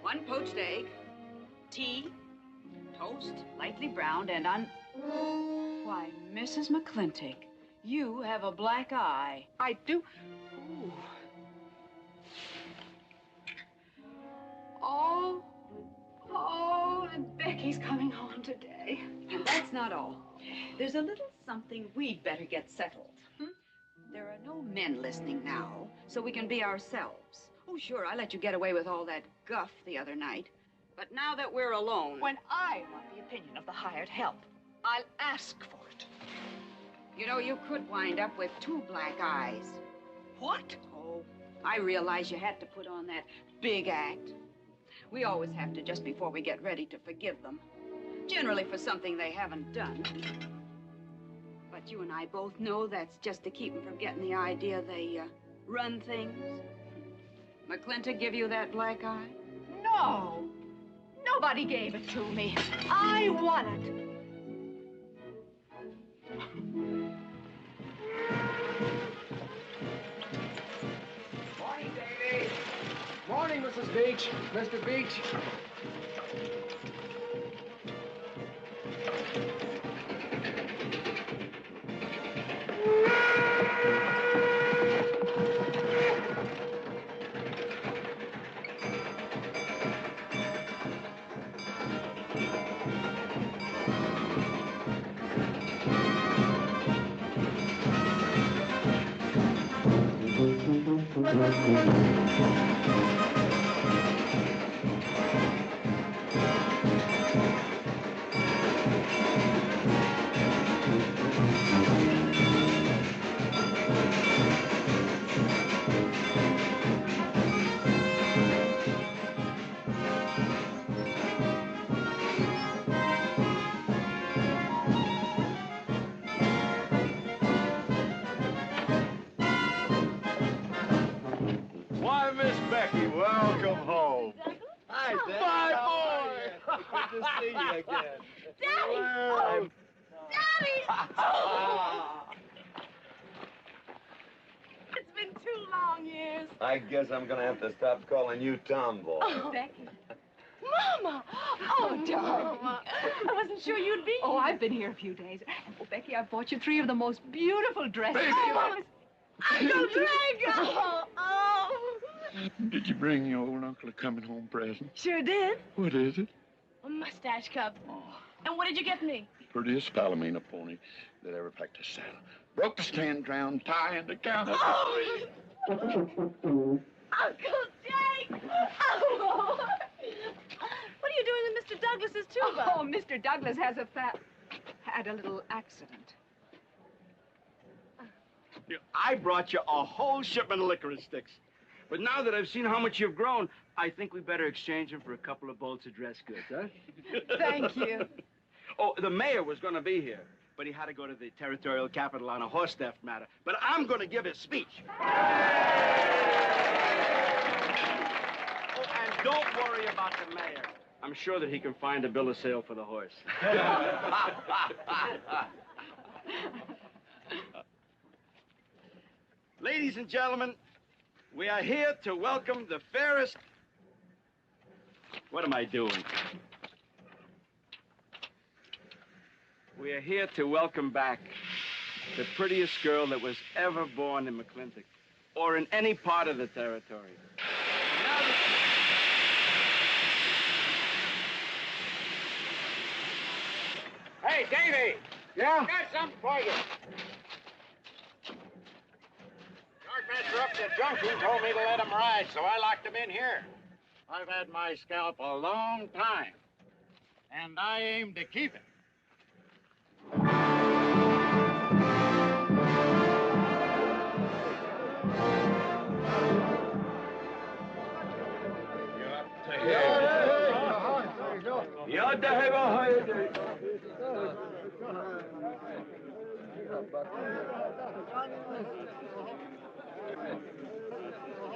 One poached egg, tea, toast, lightly browned, and Why, Mrs. McLintock, you have a black eye. I do. Ooh. Oh, and Becky's coming home today. And that's not all. There's a little something we'd better get settled. There are no men listening now, so we can be ourselves. Oh, sure, I let you get away with all that guff the other night. But now that we're alone... When I want the opinion of the hired help, I'll ask for it. You know, you could wind up with 2 black eyes. What? Oh, I realize you had to put on that big act. We always have to just before we get ready to forgive them. Generally for something they haven't done. But you and I both know that's just to keep them from getting the idea they run things. McLintock give you that black eye? No. Nobody gave it to me. I won it. Morning, Davy. Morning, Mrs. Beach. Mr. Beach. Why, Miss Becky, welcome home. Hi, Ben. My How boy! Good to see you again. Daddy! Well, Daddy! Oh! It's been 2 long years. I guess I'm gonna have to stop calling you Tomboy. Oh, Becky. Mama! Oh, darling. I wasn't sure you'd be here. Oh, I've been here a few days. And, oh, Becky, I bought you 3 of the most beautiful dresses. Oh, Mama. Uncle Drago! Oh! Did you bring your old uncle a coming home present? Sure did. What is it? A mustache cup. And what did you get me? Prettiest Palomino pony that ever packed a saddle. Broke the stand, drowned, tie, and the counter. Oh! Uncle Jake! Oh! What are you doing in Mr. Douglas's tuba? Oh, Mr. Douglas has had a little accident. I brought you a whole shipment of licorice sticks. But now that I've seen how much you've grown, I think we better exchange them for a couple of bolts of dress goods, huh? Thank you. Oh, the mayor was going to be here, but he had to go to the territorial capital on a horse theft matter. But I'm going to give his speech. Oh, and don't worry about the mayor. I'm sure that he can find a bill of sale for the horse. Ladies and gentlemen, we are here to welcome the fairest... What am I doing? We are here to welcome back the prettiest girl that was ever born in McLintock, or in any part of the territory. Now that... Hey, Davy! Yeah? Got something for you. Master up the junction told me to let him ride, so I locked him in here. I've had my scalp a long time, and I aim to keep it.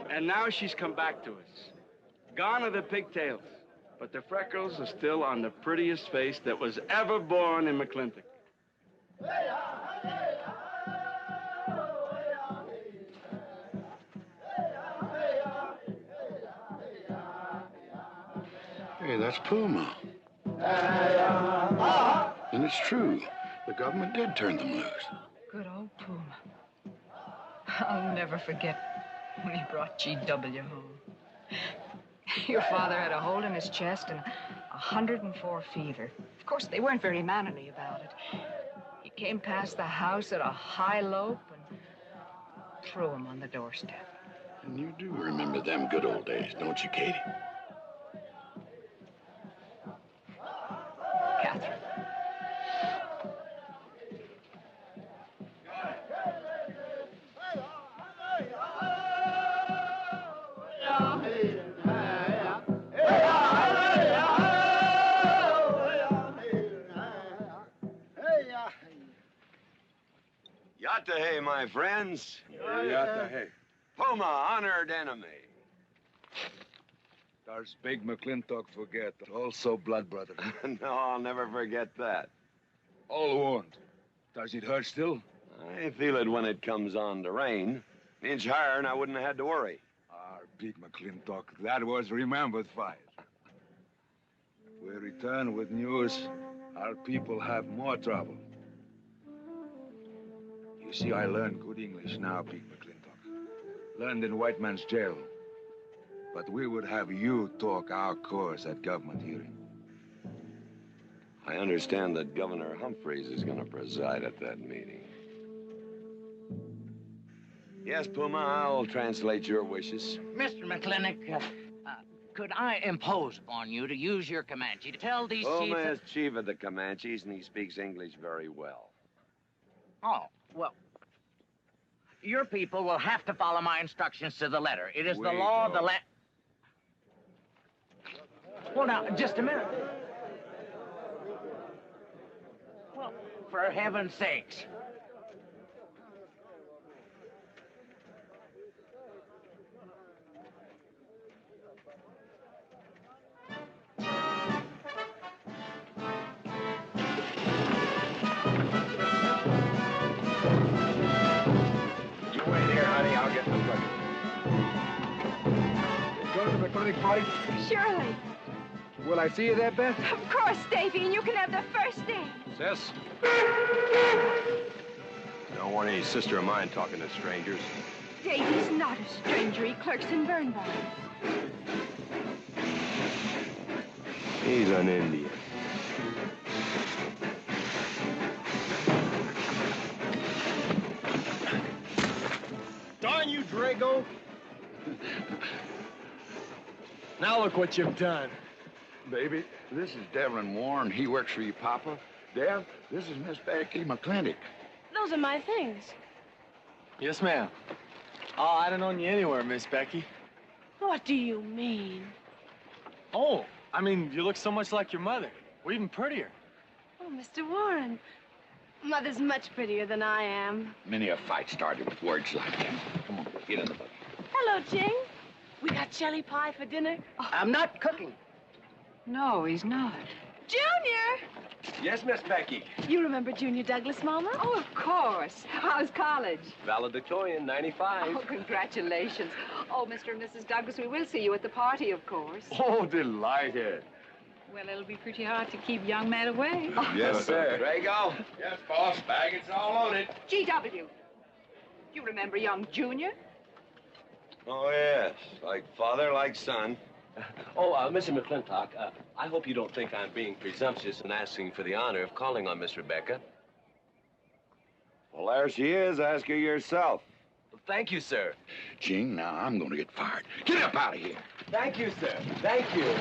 And now she's come back to us. Gone are the pigtails, but the freckles are still on the prettiest face that was ever born in McLintock. Hey, that's Puma. And it's true. The government did turn them loose. Good old Puma. I'll never forget when he brought G.W. home. Your father had a hole in his chest and 104 fever. Of course, they weren't very mannerly about it. He came past the house at a high lope and threw him on the doorstep. And you do remember them good old days, don't you, Katie? Catherine. Yatta-hey, my friends. Yatta-hey. Puma, honored enemy. Does Big McLintock forget, also blood brother? No, I'll never forget that. All wound. Does it hurt still? I feel it when it comes on to rain. An inch higher and I wouldn't have had to worry. Our Big McLintock, that was remembered fight. We return with news, our people have more trouble. You see, I learned good English now, Big McLintock. Learned in white man's jail. But we would have you talk our course at government hearing. I understand that Governor Humphreys is going to preside at that meeting. Yes, Puma, I'll translate your wishes. Mr. McLintock, could I impose upon you to use your Comanche to tell these chiefs... Puma is chief of the Comanches, and he speaks English very well. Oh, well, your people will have to follow my instructions to the letter. It is the law of the land... Well, now, just a minute. Well, for heaven's sakes. You wait here, honey. I'll get the book. Go to the clinic party? Surely. Will I see you there, Beth? Of course, Davy, and you can have the first name. Don't want any sister of mine talking to strangers. Davy's not a stranger. He clerks in Birnbaum. He's an Indian. Darn you, Drago! Now look what you've done. Baby, this is Devlin Warren. He works for you, Papa. Dev, this is Miss Becky McLintock. Those are my things. Yes, ma'am. Oh, I don't own you anywhere, Miss Becky. What do you mean? Oh, I mean, you look so much like your mother. Or even prettier. Oh, Mr. Warren. Mother's much prettier than I am. Many a fight started with words like that. Come on, get in the boat. Hello, Ching. We got jelly pie for dinner. Oh. I'm not cooking. No, he's not. Junior! Yes, Miss Becky. You remember Junior Douglas, Mama? Oh, of course. How's college? Valedictorian, 95. Oh, congratulations. Oh, Mr. and Mrs. Douglas, we will see you at the party, of course. Oh, delighted. Well, it'll be pretty hard to keep young men away. Yes, sir. Drago? Yes, boss. Baggage all loaded. G.W. You remember young Junior? Oh, yes. Like father, like son. Oh, Mr. McLintock, I hope you don't think I'm being presumptuous in asking for the honor of calling on Miss Rebecca. Well, there she is. Ask her yourself. Thank you, sir. Ching, now I'm going to get fired. Get up out of here. Thank you, sir. Thank you.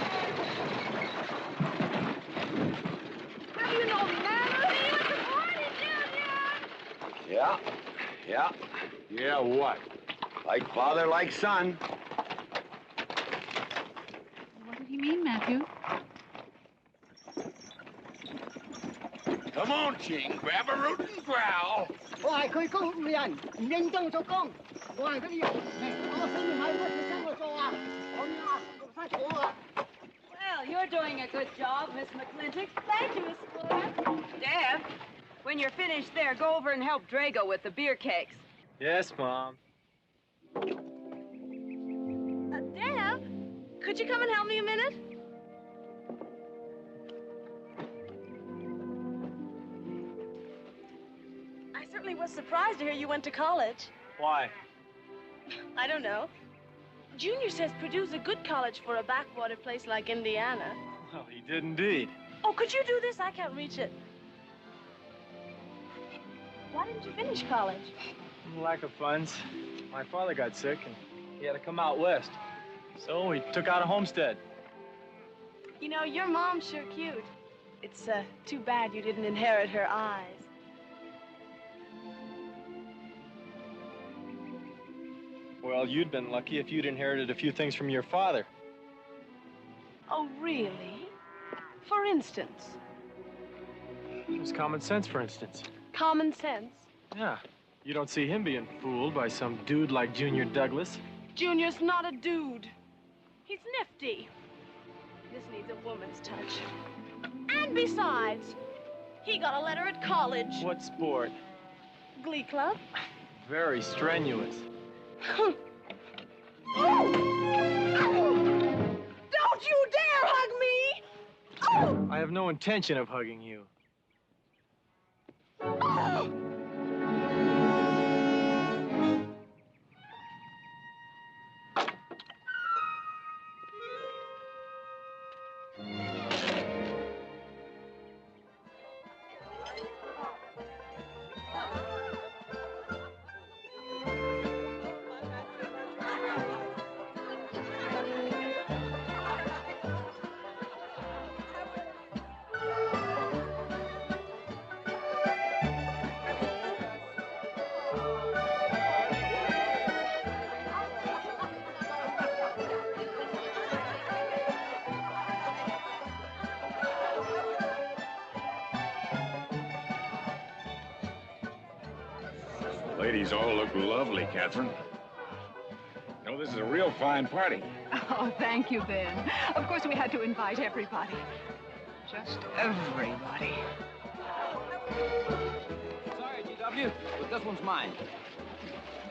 How do you know me, Mama? See you at the party, Junior! Yeah. Yeah. Yeah, what? Like father, like son. What did he mean, Matthew? Come on, Ching. Grab a root and growl. Well, you're doing a good job, Miss McLintock. Thank you, Miss Flora. Deb, when you're finished there, go over and help Drago with the beer cakes. Yes, Mom. Deb, could you come and help me a minute? I certainly was surprised to hear you went to college. Why? I don't know. Junior says Purdue's a good college for a backwater place like Indiana. Well, he did indeed. Oh, could you do this? I can't reach it. Why didn't you finish college? Lack of funds. My father got sick, and he had to come out west. So he took out a homestead. You know, your mom's sure cute. It's too bad you didn't inherit her eyes. Well, you'd been lucky if you'd inherited a few things from your father. Oh, really? For instance? It was common sense, for instance. Common sense? Yeah. You don't see him being fooled by some dude like Junior Douglas. Junior's not a dude. He's nifty. This needs a woman's touch. And besides, he got a letter at college. What sport? Glee club. Very strenuous. Don't you dare hug me! Oh! I have no intention of hugging you. Oh! Ladies all look lovely, Catherine. You know, this is a real fine party. Oh, thank you, Ben. Of course, we had to invite everybody. Just everybody. Sorry, G.W., but this one's mine.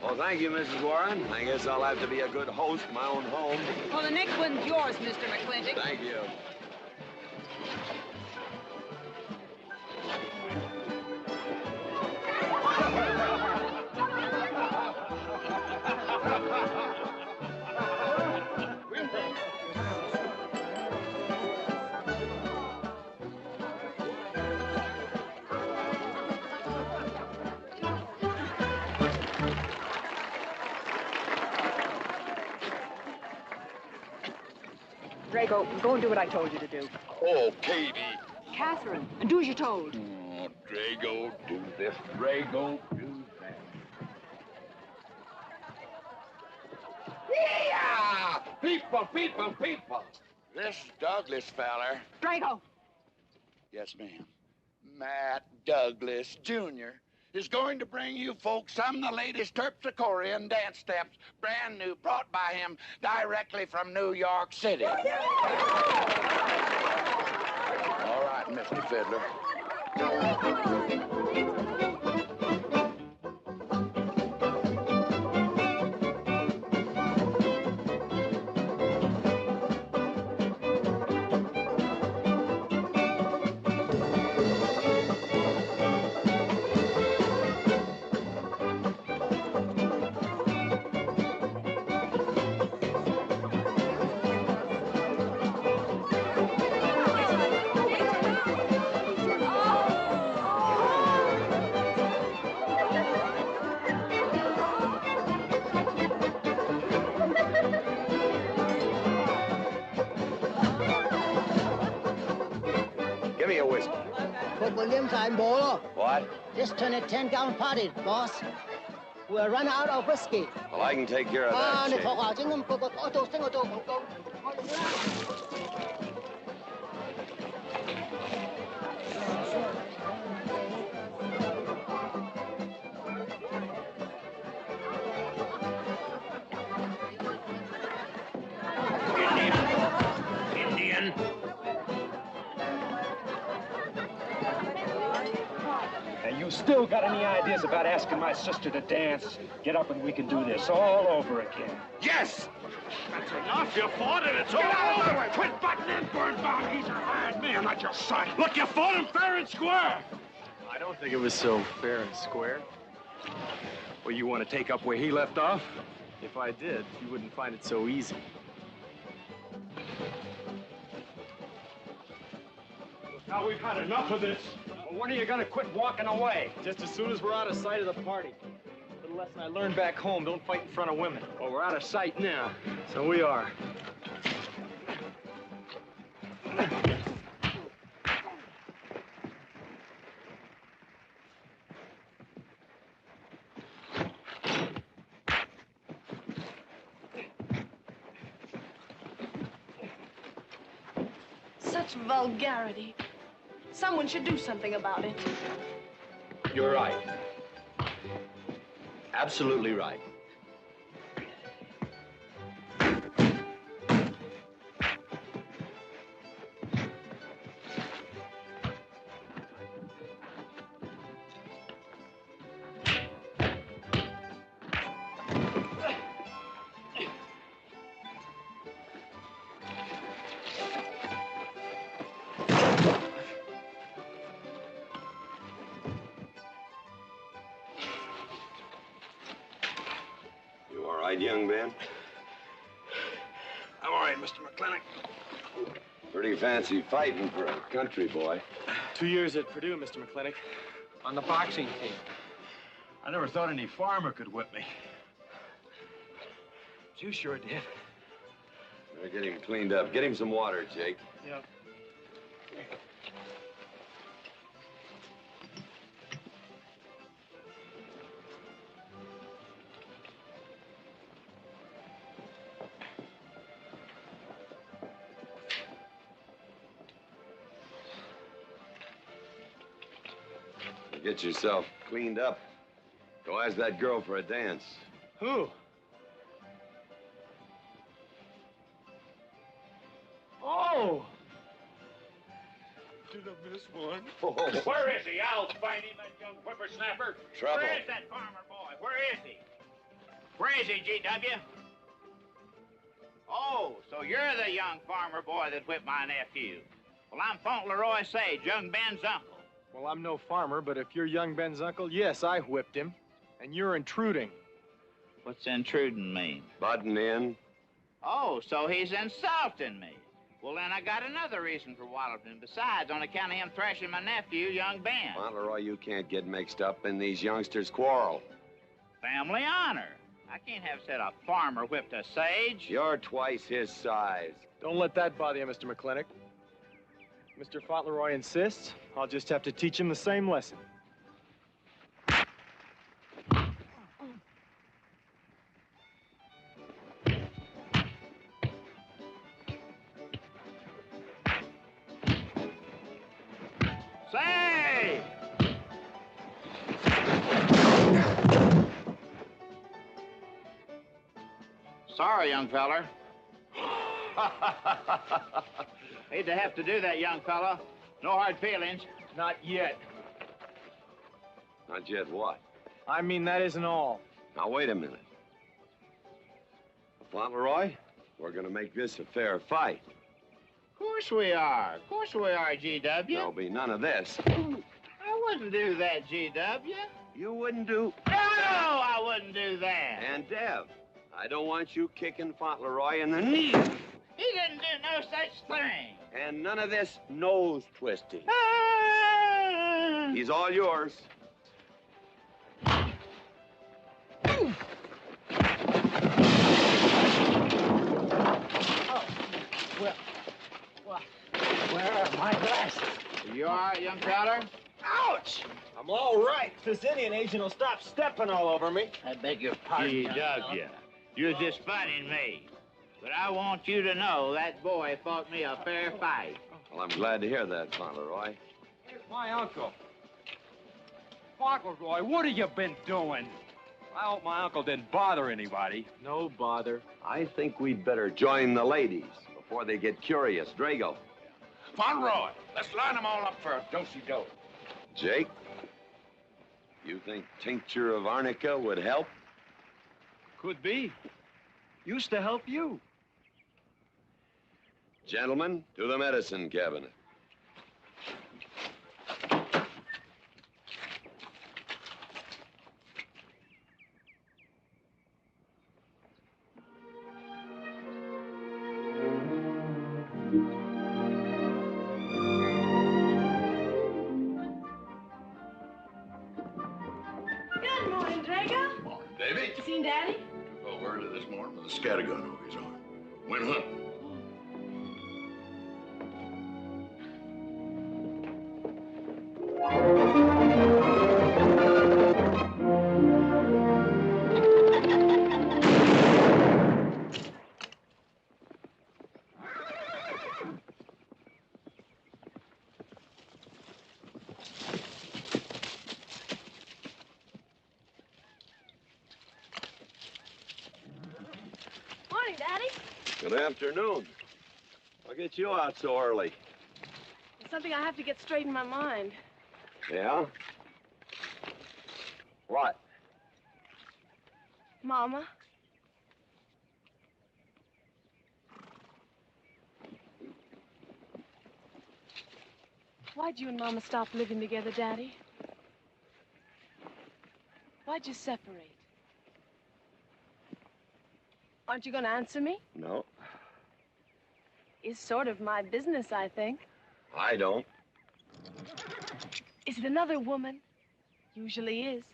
Well, thank you, Mrs. Warren. I guess I'll have to be a good host in my own home. Well, the next one's yours, Mr. McLintock. Thank you. Draco, go and do what I told you to do. Oh, Katie. Catherine, and do as you're told. Oh, Drago, do this. Drago, do that. Yeah! People, people, people. This Douglas feller. Draco! Yes, ma'am. Matt Douglas, Jr. is going to bring you folks some of the latest Terpsichorean dance steps, brand new, brought by him directly from New York City. All right, Mr. Fiddler. Give me a whiskey. Put Williams on board. What? Just turn a 10-gallon party, boss. We'll run out of whiskey. Well, I can take care of that, Chief. Indian. And you still got any ideas about asking my sister to dance? Get up and we can do this all over again. Yes! That's enough. You fought it. It's all over. Quit butting in, Birnbaum. He's a hired man, not your son. Look, you fought him fair and square. I don't think it was so fair and square. Well, you want to take up where he left off? If I did, you wouldn't find it so easy. Now we've had enough of this. Well, when are you gonna quit walking away? Just as soon as we're out of sight of the party. The lesson I learned back home, don't fight in front of women. Well, we're out of sight now. So we are. Such vulgarity. Someone should do something about it. You're right. Absolutely right. Young man? I'm all right, Mr. McLintock. Pretty fancy fighting for a country boy. 2 years at Purdue, Mr. McLintock, on the boxing team. I never thought any farmer could whip me. But you sure did. Better get him cleaned up. Get him some water, Jake. Yeah. Get yourself cleaned up. Go ask that girl for a dance. Who? Oh! Did I miss one? Oh. Where is he? I'll find him, that young whippersnapper. Trouble. Where is that farmer boy? Where is he? Where is he, G.W.? Oh, so you're the young farmer boy that whipped my nephew. Well, I'm Fauntleroy Sage, young Ben's uncle. Well, I'm no farmer, but if you're young Ben's uncle, yes, I whipped him. And you're intruding. What's intruding mean? Butting in. Oh, so he's insulting me. Well, then I got another reason for walloping him. Besides, on account of him thrashing my nephew, young Ben. Fauntleroy, you can't get mixed up in these youngsters' quarrel. Family honor. I can't have said a farmer whipped a sage. You're twice his size. Don't let that bother you, Mr. McLintock. Mr. Fauntleroy insists. I'll just have to teach him the same lesson. Say! Sorry, young feller. Hate to have to do that, young fella. No hard feelings. Not yet. Not yet what? I mean, that isn't all. Now, wait a minute. Fauntleroy, we're gonna make this a fair fight. Of course we are. Of course we are, G.W. There'll be none of this. I wouldn't do that, G.W. You wouldn't do... No, I wouldn't do that. And Dev, I don't want you kicking Fauntleroy in the knee. He didn't do no such thing. And none of this nose twisting. He's all yours. Where are my glasses? You all right, young feller? Ouch! I'm all right. This Indian agent will stop stepping all over me. I beg your pardon. G.W. You're just funning me. But I want you to know that boy fought me a fair fight. Well, I'm glad to hear that, Fauntleroy. Here's my uncle. Fauntleroy, what have you been doing? I hope my uncle didn't bother anybody. No bother. I think we'd better join the ladies before they get curious. Drago. Fauntleroy, let's line them all up for a dosey-do. Jake, you think tincture of arnica would help? Could be. Used to help you. Gentlemen, to the medicine cabinet. Good morning, Drago. Morning, Davy. You seen Daddy? Took over early this morning with a scattergun over his arm. Went hunting. Morning, Daddy. Good afternoon. I'll get you out so early. There's something I have to get straight in my mind. Yeah? What? Mama. Why'd you and Mama stop living together, Daddy? Why'd you separate? Aren't you going to answer me? No, It's sort of my business, I think. I don't. Is it another woman? Usually is.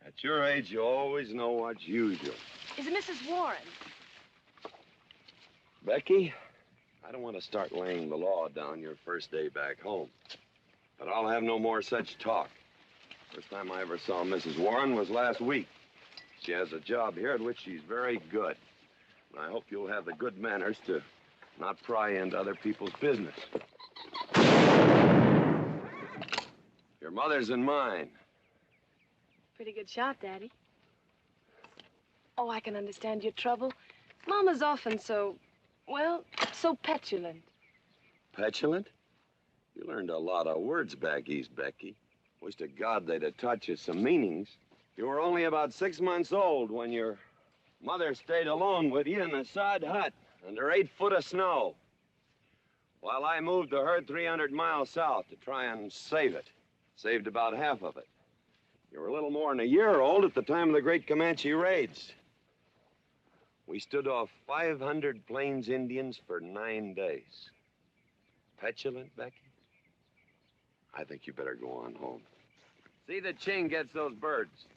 At your age, you always know what's usual. Is it Mrs. Warren? Becky, I don't want to start laying the law down your first day back home. But I'll have no more such talk. First time I ever saw Mrs. Warren was last week. She has a job here at which she's very good. And I hope you'll have the good manners to not pry into other people's business. Your mother's and mine. Pretty good shot, Daddy. Oh, I can understand your trouble. Mama's often so, well, so petulant. Petulant? You learned a lot of words back east, Becky. Wish to God they'd have taught you some meanings. You were only about 6 months old when your mother stayed alone with you in a sod hut under 8 foot of snow, while I moved the herd 300 miles south to try and save it. Saved about half of it. You were a little more than a year old at the time of the great Comanche raids. We stood off 500 Plains Indians for 9 days. Petulant, Becky? I think you better go on home. See that Ching gets those birds.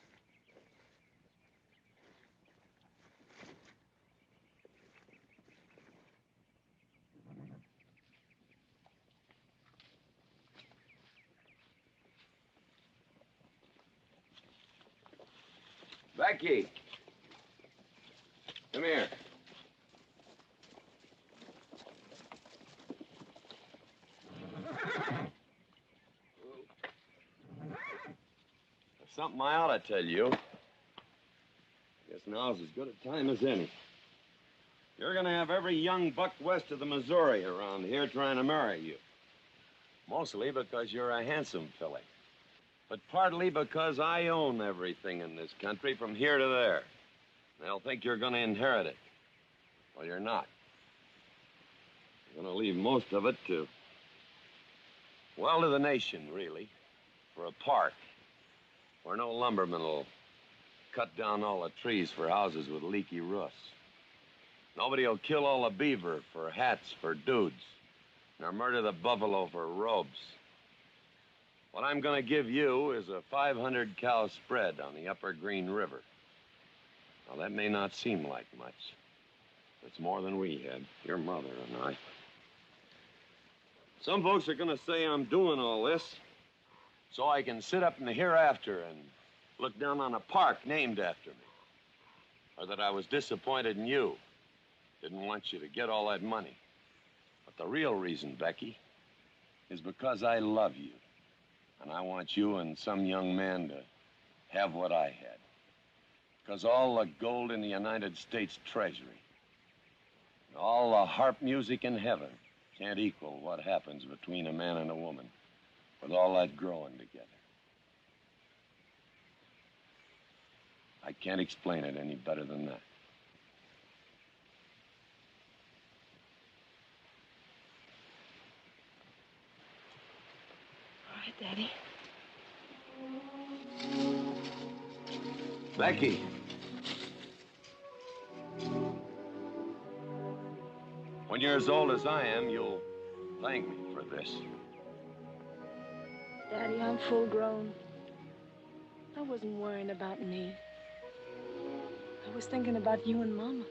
Becky. Come here. There's something I ought to tell you. Guess now's as good a time as any. You're gonna have every young buck west of the Missouri around here trying to marry you. Mostly because you're a handsome filly. But partly because I own everything in this country from here to there. They'll think you're gonna inherit it. Well, you're not. You're gonna leave most of it to, well, to the nation, really. For a park where no lumberman will cut down all the trees for houses with leaky roofs. Nobody will kill all the beaver for hats for dudes, nor murder the buffalo for robes. What I'm gonna give you is a 500-cow spread on the upper Green River. Now, that may not seem like much. It's more than we had, your mother and I. Some folks are gonna say I'm doing all this so I can sit up in the hereafter and look down on a park named after me. Or that I was disappointed in you. Didn't want you to get all that money. But the real reason, Becky, is because I love you. And I want you and some young man to have what I had. Because all the gold in the United States Treasury, and all the harp music in heaven can't equal what happens between a man and a woman with all that growing together. I can't explain it any better than that. All right, Daddy. Becky. When you're as old as I am, you'll thank me for this. Daddy, I'm full grown. I wasn't worrying about me. I was thinking about you and Mama.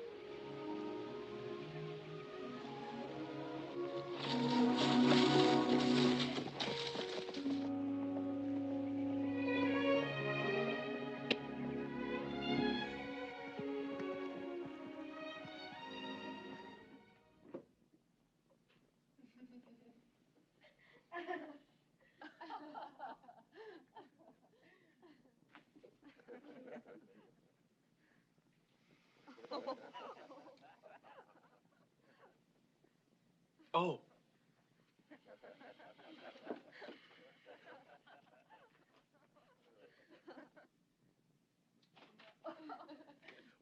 Oh.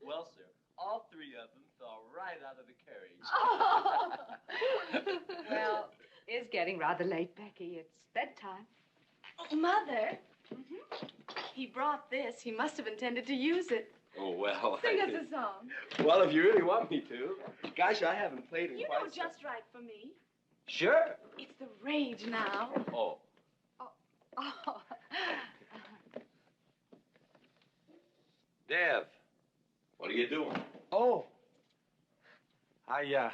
Well, sir, all three of them fell right out of the carriage. Well, it's getting rather late, Becky. It's bedtime. Oh, Mother. He brought this. He must have intended to use it. Oh, well. Sing us a song. Well, if you really want me to. Gosh, I haven't played in You quite know just right for me. Sure. It's the rage now. Oh. Oh. Dev, what are you doing? Oh. I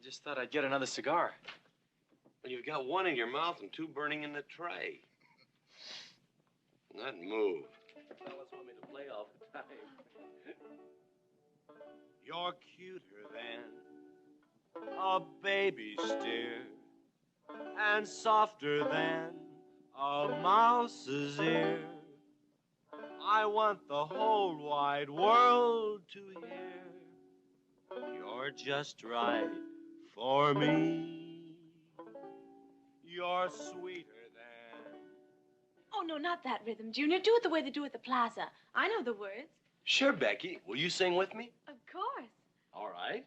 just thought I'd get another cigar. Well, you've got one in your mouth and two burning in the tray. That move. Fellas want me to play all the time. You're cuter than a baby steer, and softer than a mouse's ear. I want the whole wide world to hear. You're just right for me. You're sweeter than... Oh, no, not that rhythm, Junior. Do it the way they do at the plaza. I know the words. Sure, Becky. Will you sing with me? Of course. All right.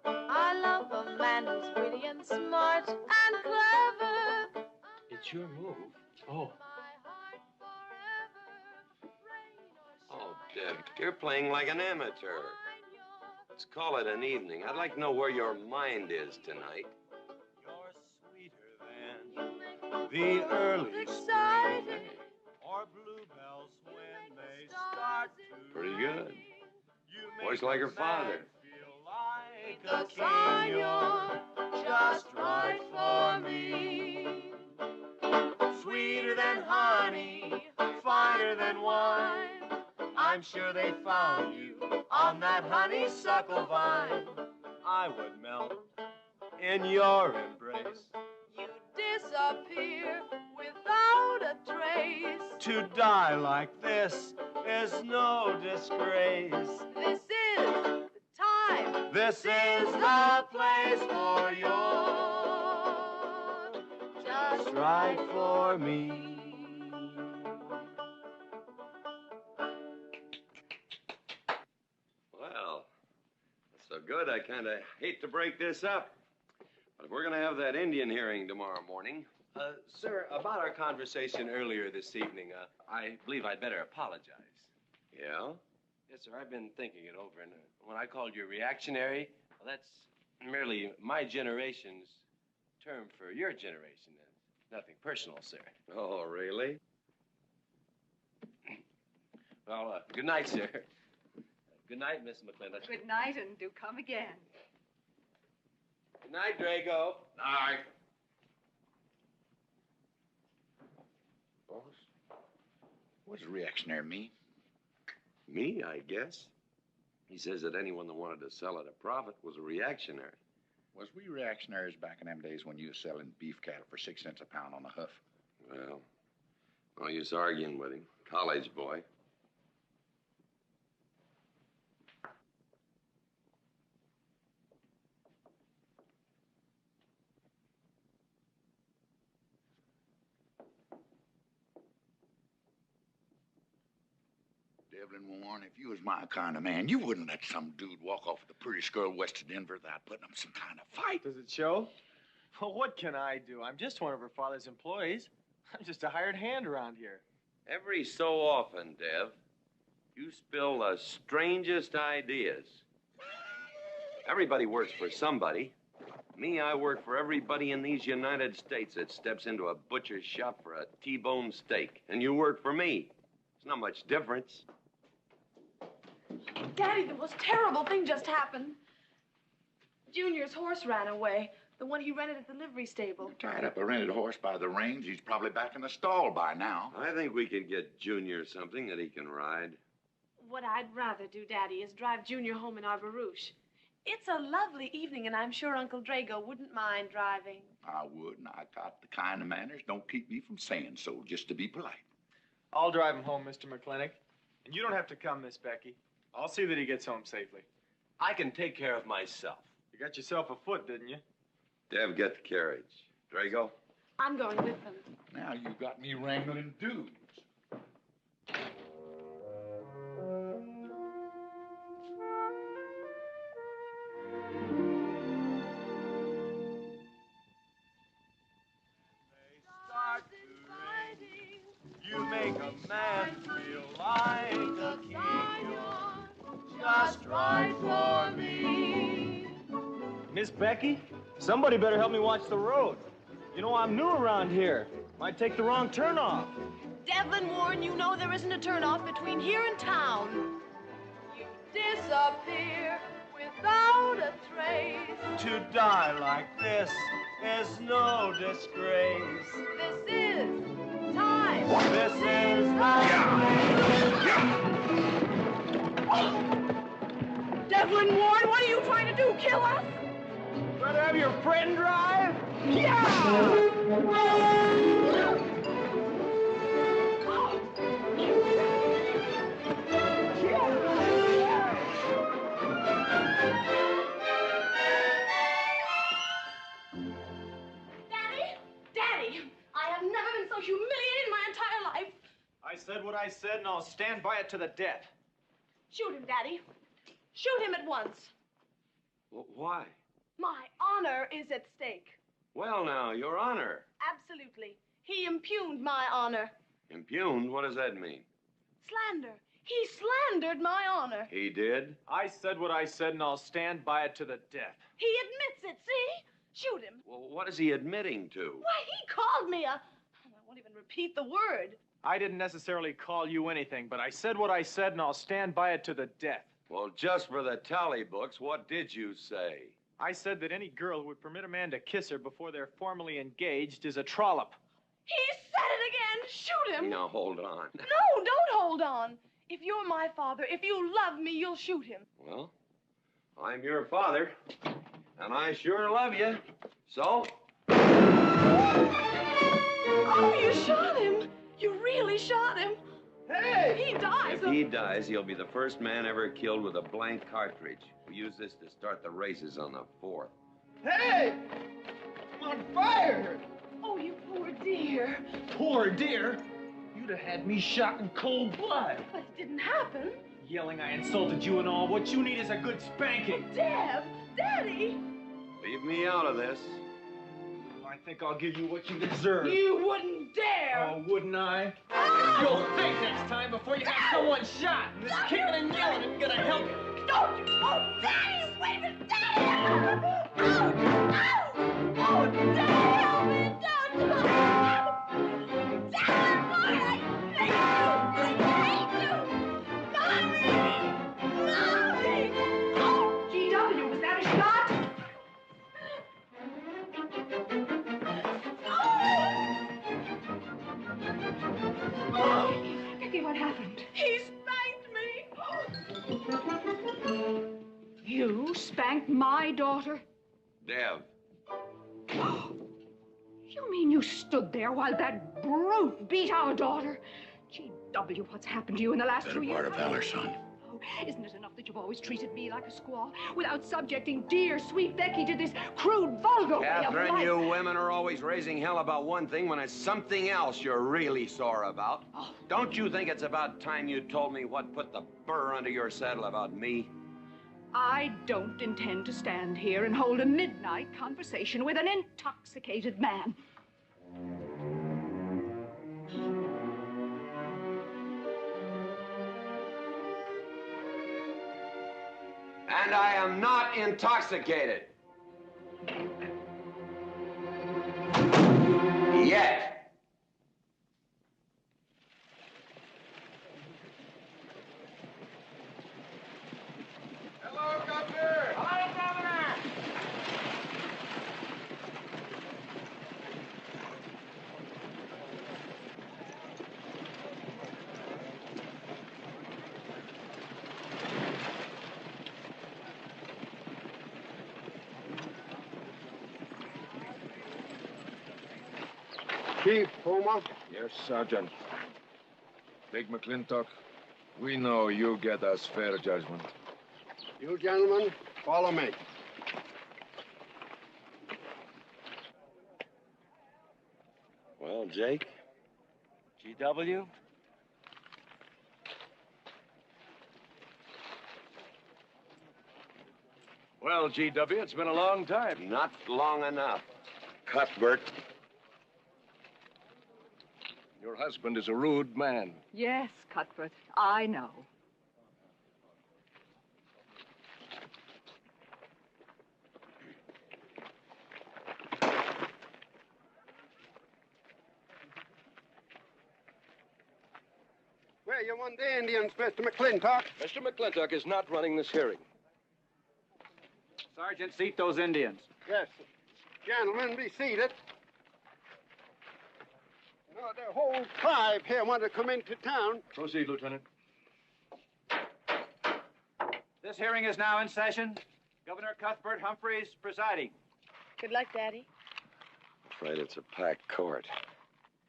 I love a man who's witty and smart and clever. It's your move. Oh. Oh, Dev, you're playing like an amateur. Let's call it an evening. I'd like to know where your mind is tonight. You're sweeter than the early spring, or bluebells when they start to Pretty good. You Voice like her father. feel like a king. You're just right for me. sweeter than honey, finer than wine. I'm sure they found you on that honeysuckle vine. I would melt in your embrace. You disappear without a trace. To die like this is no disgrace. This is the time. This is the place for you. Just Right for me. Well, that's so good, I kind of hate to break this up. But if we're going to have that Indian hearing tomorrow morning... Sir, about our conversation earlier this evening, I believe I'd better apologize. Yeah? Yes, sir, I've been thinking it over, and when I called you reactionary, well, that's merely my generation's term for your generation. Nothing personal, sir. Oh, really? Well, good night, sir. Good night, Miss McLintock. Good night, and do come again. Good night, Drago. Night. Boss, what does reactionary mean? Me, I guess. He says that anyone that wanted to sell at a profit was a reactionary. Was we reactionaries back in them days when you was selling beef cattle for 6 cents a pound on the hoof? Well, no use arguing with him. College boy. Devlin Warren, if you was my kind of man, you wouldn't let some dude walk off with the prettiest girl west of Denver without putting up some kind of fight. Does it show? Well, what can I do? I'm just one of her father's employees. I'm just a hired hand around here. Every so often, Dev, you spill the strangest ideas. Everybody works for somebody. Me, I work for everybody in these United States that steps into a butcher's shop for a T-bone steak. And you work for me. There's not much difference. Daddy, the most terrible thing just happened. Junior's horse ran away. The one he rented at the livery stable. Tied up a rented horse by the reins. He's probably back in the stall by now. I think we could get Junior something that he can ride. What I'd rather do, Daddy, is drive Junior home in our barouche. It's a lovely evening, and I'm sure Uncle Drago wouldn't mind driving. I would, and I got the kind of manners don't keep me from saying so, just to be polite. I'll drive him home, Mr. McLintock. And you don't have to come, Miss Becky. I'll see that he gets home safely. I can take care of myself. You got yourself a foot, didn't you? Dev, get the carriage. Drago? I'm going with them. Now you got me wrangling dudes. You make a man feel like a king. Just right for me. Miss Becky, somebody better help me watch the road. You know, I'm new around here. Might take the wrong turn off. Devlin Warren, you know there isn't a turnoff between here and town. You disappear without a trace. To die like this is no disgrace. This is time. This is Devlin Warren, what are you trying to do? Kill us? Rather have your friend drive? Yeah! Humiliated my entire life. I said what I said, and I'll stand by it to the death. Shoot him, Daddy. Shoot him at once. Why? My honor is at stake. Well, now, Your Honor. Absolutely. He impugned my honor. Impugned? What does that mean? Slander. He slandered my honor. He did? I said what I said, and I'll stand by it to the death. He admits it, see? Shoot him. Well, what is he admitting to? Why, he called me a... I won't even repeat the word. I didn't necessarily call you anything, but I said what I said, and I'll stand by it to the death. Well, just for the tally books, what did you say? I said that any girl who would permit a man to kiss her before they're formally engaged is a trollop. He said it again! man, shoot him. Now, hold on. No, don't hold on. If you're my father, if you love me, you'll shoot him. Well, I'm your father, and I sure love you. So? Oh, you shot him. You really shot him. Hey! He dies. If he dies, he'll be the first man ever killed with a blank cartridge. We use this to start the races on the 4th. Hey! I'm on fire! Oh, you poor dear. Poor dear? You'd have had me shot in cold blood. But it didn't happen. Yelling I insulted you and all. What you need is a good spanking. Deb! Daddy! Leave me out of this. I think I'll give you what you deserve. You wouldn't dare! Oh, wouldn't I? You'll think next time before you have someone shot. And this kicking and yelling isn't gonna help you. Don't you! Oh, Daddy! Wait a minute! Daddy! Oh! Oh! Oh, Daddy! Help me! Don't! Daddy, Lord, I hate you! Mommy! Oh, G.W., was that a shot? Becky, what happened? He spanked me! You spanked my daughter? Dev. You mean you stood there while that brute beat our daughter? G.W., what's happened to you in the last 2 years? Part of valor, son. Oh, isn't it enough that you've always treated me like a squaw without subjecting dear, sweet Becky to this crude, vulgar way of Catherine, life? you women are always raising hell about one thing when it's something else you're really sore about. Oh. Don't you think it's about time you told me what put the burr under your saddle about me? I don't intend to stand here and hold a midnight conversation with an intoxicated man. And I am not intoxicated. Yet. Hello, Governor! Hello, Governor! Chief, Puma? Yes, Sergeant. Big McLintock, we know you get us fair judgment. You gentlemen, follow me. Well, Jake? G.W.? Well, G.W., it's been a long time. Not long enough. Cuthbert. Your husband is a rude man. Yes, Cuthbert, I know. Where you want the Indians, Mr. McLintock? Mr. McLintock is not running this hearing. Sergeant, seat those Indians. Yes. Gentlemen, be seated. You know, the whole tribe here want to come into town. Proceed, Lieutenant. This hearing is now in session. Governor Cuthbert Humphreys presiding. Good luck, Daddy. Afraid it's a packed court.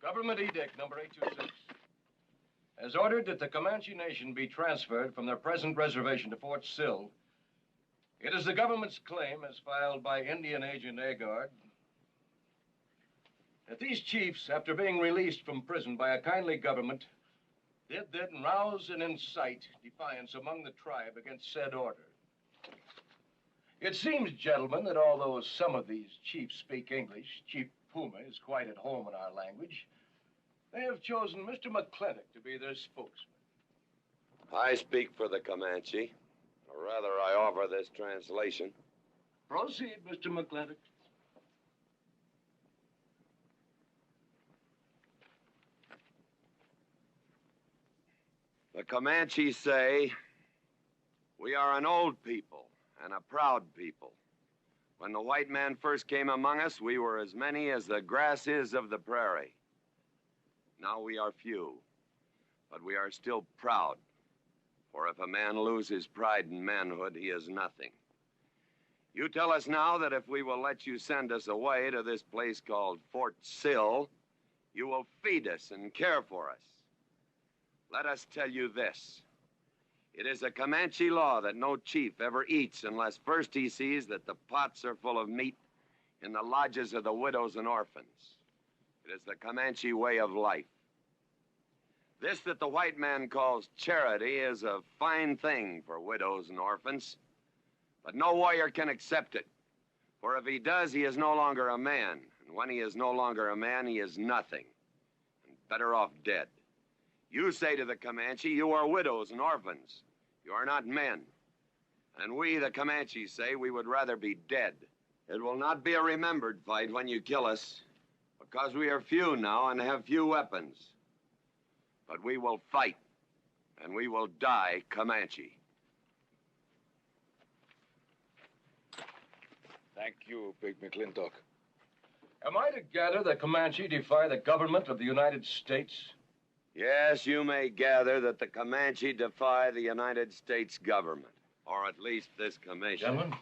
Government Edict number 826 has ordered that the Comanche Nation be transferred from their present reservation to Fort Sill. It is the government's claim, as filed by Indian Agent Agard, that these chiefs, after being released from prison by a kindly government, did then rouse and incite defiance among the tribe against said order. It seems, gentlemen, that although some of these chiefs speak English, Chief Puma is quite at home in our language, they have chosen Mr. McLintock to be their spokesman. I speak for the Comanche. Or rather, I offer this translation. Proceed, Mr. McLintock. The Comanches say, we are an old people and a proud people. When the white man first came among us, we were as many as the grass is of the prairie. Now we are few, but we are still proud. For if a man loses pride in manhood, he is nothing. You tell us now that if we will let you send us away to this place called Fort Sill, you will feed us and care for us. Let us tell you this. It is a Comanche law that no chief ever eats unless first he sees that the pots are full of meat in the lodges of the widows and orphans. It is the Comanche way of life. This that the white man calls charity is a fine thing for widows and orphans, but no warrior can accept it. For if he does, he is no longer a man. And when he is no longer a man, he is nothing, and better off dead. You say to the Comanche, you are widows and orphans. You are not men. And we, the Comanche, say we would rather be dead. It will not be a remembered fight when you kill us, because we are few now and have few weapons. But we will fight, and we will die Comanche. Thank you, Big McLintock. Am I to gather that Comanche defy the government of the United States? Yes, you may gather that the Comanche defy the United States government, or at least this commission. Gentlemen.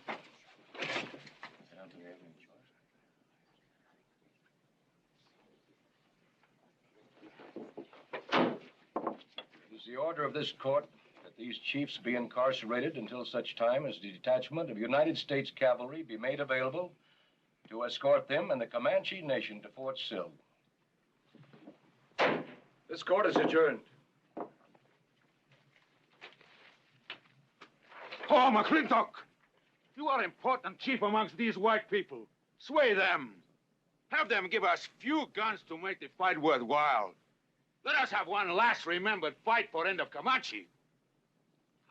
It is the order of this court that these chiefs be incarcerated until such time as the detachment of United States cavalry be made available to escort them and the Comanche nation to Fort Sill. This court is adjourned. Oh, McLintock! You are important chief amongst these white people. Sway them. Have them give us few guns to make the fight worthwhile. Let us have one last remembered fight for end of Comanche.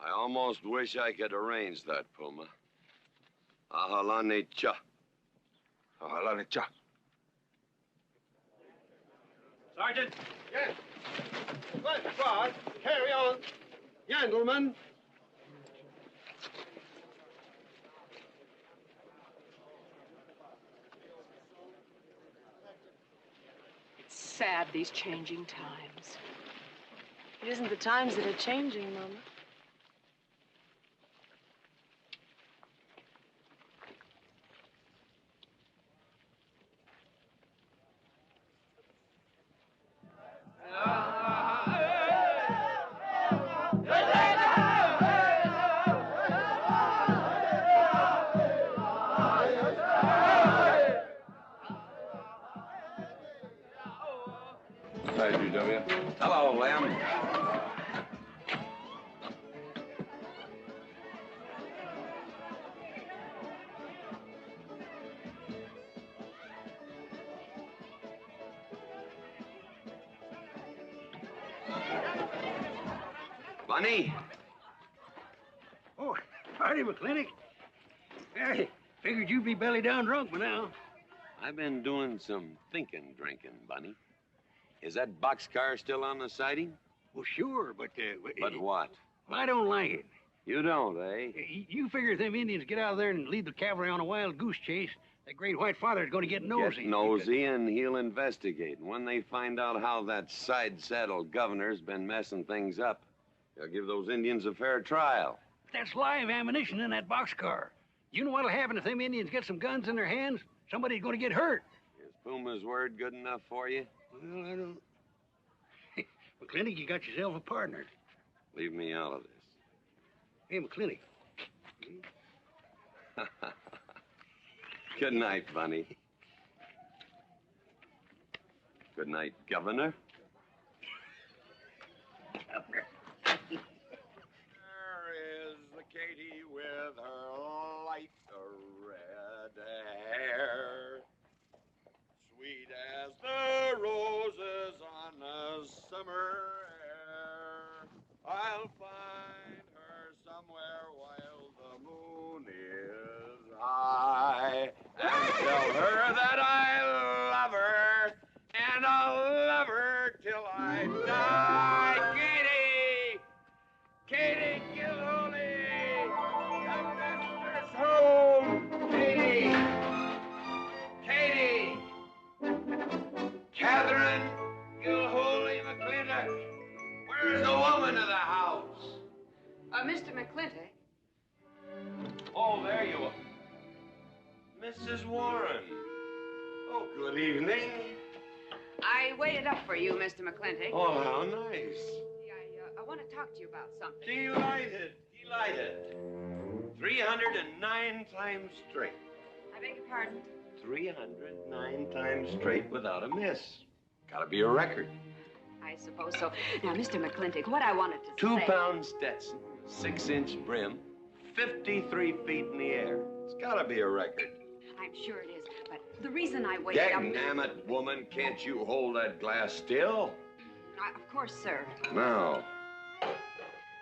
I almost wish I could arrange that, Puma. Ahalani cha. Ahalani cha. Sergeant. Yes. Right, guard. Carry on. Gentlemen. It's sad, these changing times. It isn't the times that are changing, Mama. Hi, GW. Hello, Lem. Bunny? Oh, howdy, McLintock. I figured you'd be belly down drunk by now. I've been doing some drinking, Bunny. Is that boxcar still on the siding? Well, sure, but... But what? I don't like it. You don't, eh? You figure if them Indians get out of there and lead the cavalry on a wild goose chase, that great white father's going to get nosy. Get nosy, and he'll investigate. And when they find out how that side-saddle governor's been messing things up, they'll give those Indians a fair trial. That's live ammunition in that boxcar. You know what'll happen if them Indians get some guns in their hands? Somebody's going to get hurt. Is Puma's word good enough for you? Well, I don't... McLintock, you got yourself a partner. Leave me out of this. Hey, McLintock. Good night, Bunny. Good night, Governor. Governor. There is the Katie with her light red hair, sweet as the roses on a summer air. I'll find her somewhere while the moon is high, and tell her that I love her, and I'll love her till I die. Katie! Mr. McClintock. Oh, there you are. Mrs. Warren. Oh, good evening. I waited up for you, Mr. McClintock. Oh, how nice. I want to talk to you about something. Delighted, delighted. 309 times straight. I beg your pardon? 309 times straight without a miss. Gotta be a record. I suppose so. Now, Mr. McClintock, what I wanted to 2 say... pound Stetson, 6-inch brim, 53 feet in the air. It's gotta be a record. I'm sure it is, but the reason I waited up... Dammit, woman, can't you hold that glass still? Of course, sir. Now,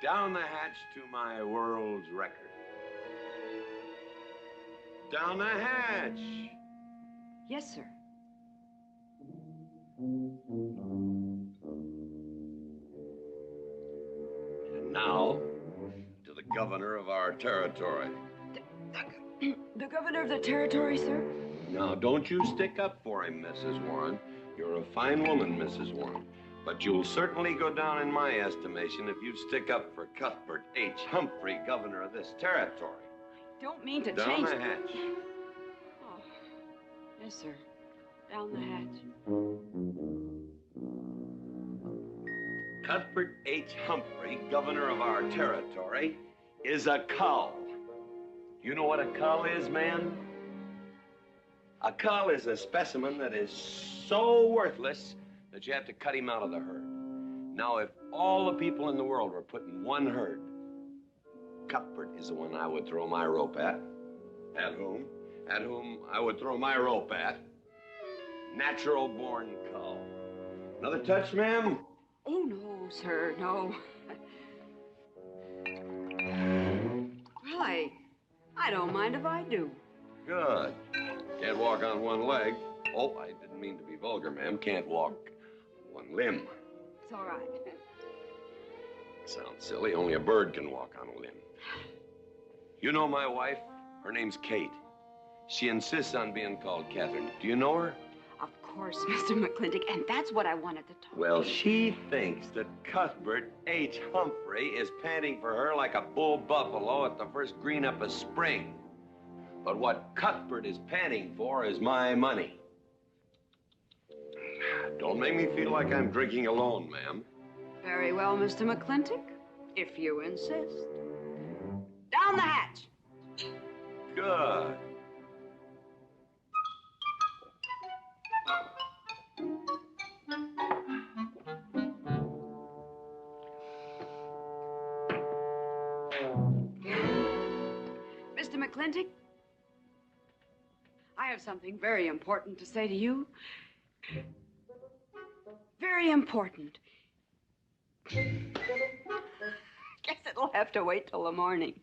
down the hatch to my world's record. Down the hatch. Yes, sir. And now, to the governor of our territory. The governor of the territory, sir? Now, don't you stick up for him, Mrs. Warren. You're a fine woman, Mrs. Warren. But you'll certainly go down in my estimation if you stick up for Cuthbert H. Humphrey, governor of this territory. Don't mean to Down change... the hatch. Oh, yes, sir. Down the hatch. Cuthbert H. Humphrey, governor of our territory, is a cull. You know what a cull is, man? A cull is a specimen that is so worthless that you have to cut him out of the herd. Now, if all the people in the world were put in one herd, Cuthbert is the one I would throw my rope at. At whom I would throw my rope at. Natural-born cull. Another touch, ma'am? Oh, no, sir, no. Well, I don't mind if I do. Good. Can't walk on one leg. Oh, I didn't mean to be vulgar, ma'am. Can't walk one limb. It's all right. Sounds silly. Only a bird can walk on a limb. You know my wife? Her name's Kate. She insists on being called Catherine. Do you know her? Of course, Mr. McClintock, and that's what I wanted to talk Well, to you. she thinks that Cuthbert H. Humphrey is panting for her like a bull buffalo at the first green up of spring. But what Cuthbert is panting for is my money. Don't make me feel like I'm drinking alone, ma'am. Very well, Mr. McClintock, if you insist. Down the hatch. Good. Mr. McClintock, I have something very important to say to you. Very important. Guess it'll have to wait till the morning.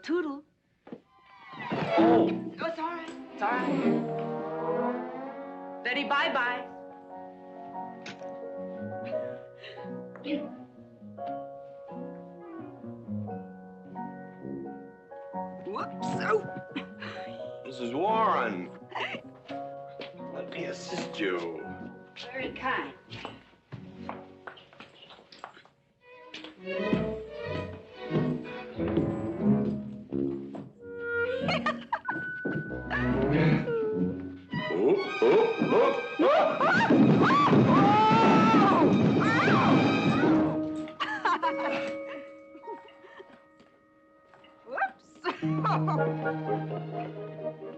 Toodle. Oh, it's all right. It's all right. Betty, bye-bye. Whoops. Oh. Mrs. Warren. Let me assist you. Very kind.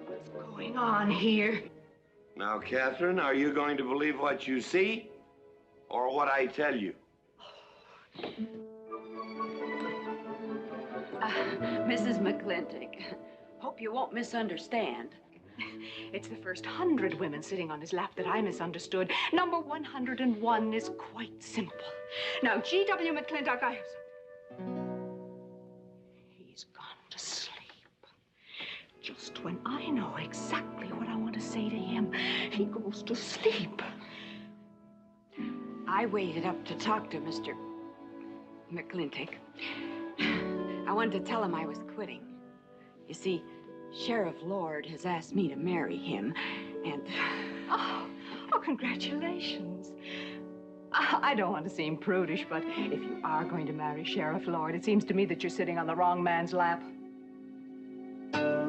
What's going on here? Now, Catherine, are you going to believe what you see or what I tell you? Mrs. McClintock, hope you won't misunderstand. It's the first 100 women sitting on his lap that I misunderstood. Number 101 is quite simple. Now, G.W. McLintock, I have something. He's gone to sleep. Just when I know exactly what I want to say to him, he goes to sleep. I waited up to talk to Mr. McClintock. I wanted to tell him I was quitting. You see, Sheriff Lord has asked me to marry him, and... Oh, congratulations. I don't want to seem prudish, but if you are going to marry Sheriff Lord, it seems to me that you're sitting on the wrong man's lap. Come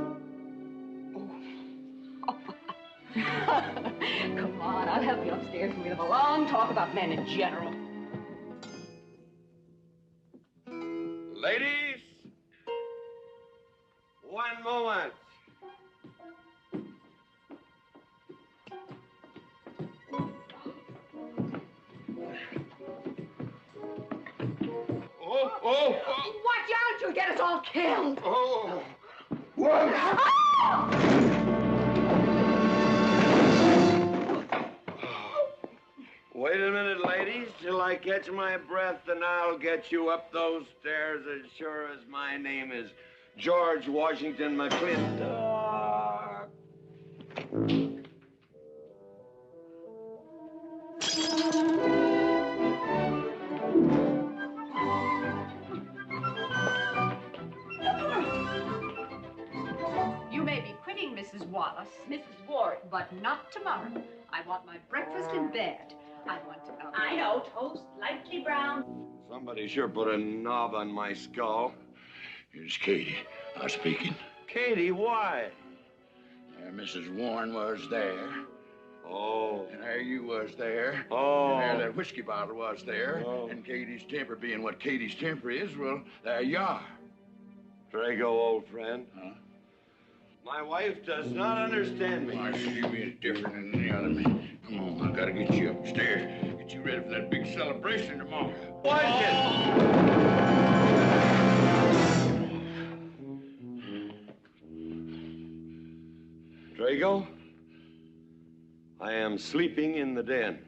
on, I'll help you upstairs and we'll have a long talk about men in general. Ladies, one moment. Oh! Watch out, you'll get us all killed. Oh! What? Wait a minute, ladies, till I catch my breath, and I'll get you up those stairs as sure as my name is George Washington McLintock. You may be quitting, Mrs. Wallace, Mrs. Ward, but not tomorrow. I want my breakfast in bed. I want to... I know, toast, lightly brown. Somebody sure put a knob on my skull. Here's Katie. Speaking. Katie, why? Mrs. Warren was there. Oh. And there you was there. Oh. And there that whiskey bottle was there. Oh. And Katie's temper being what Katie's temper is, well, there you are. Drago, old friend. Huh? My wife does not understand me. Why, she is different than the other man. Come on, I gotta get you upstairs. Get you ready for that big celebration tomorrow. Drago, I am sleeping in the den.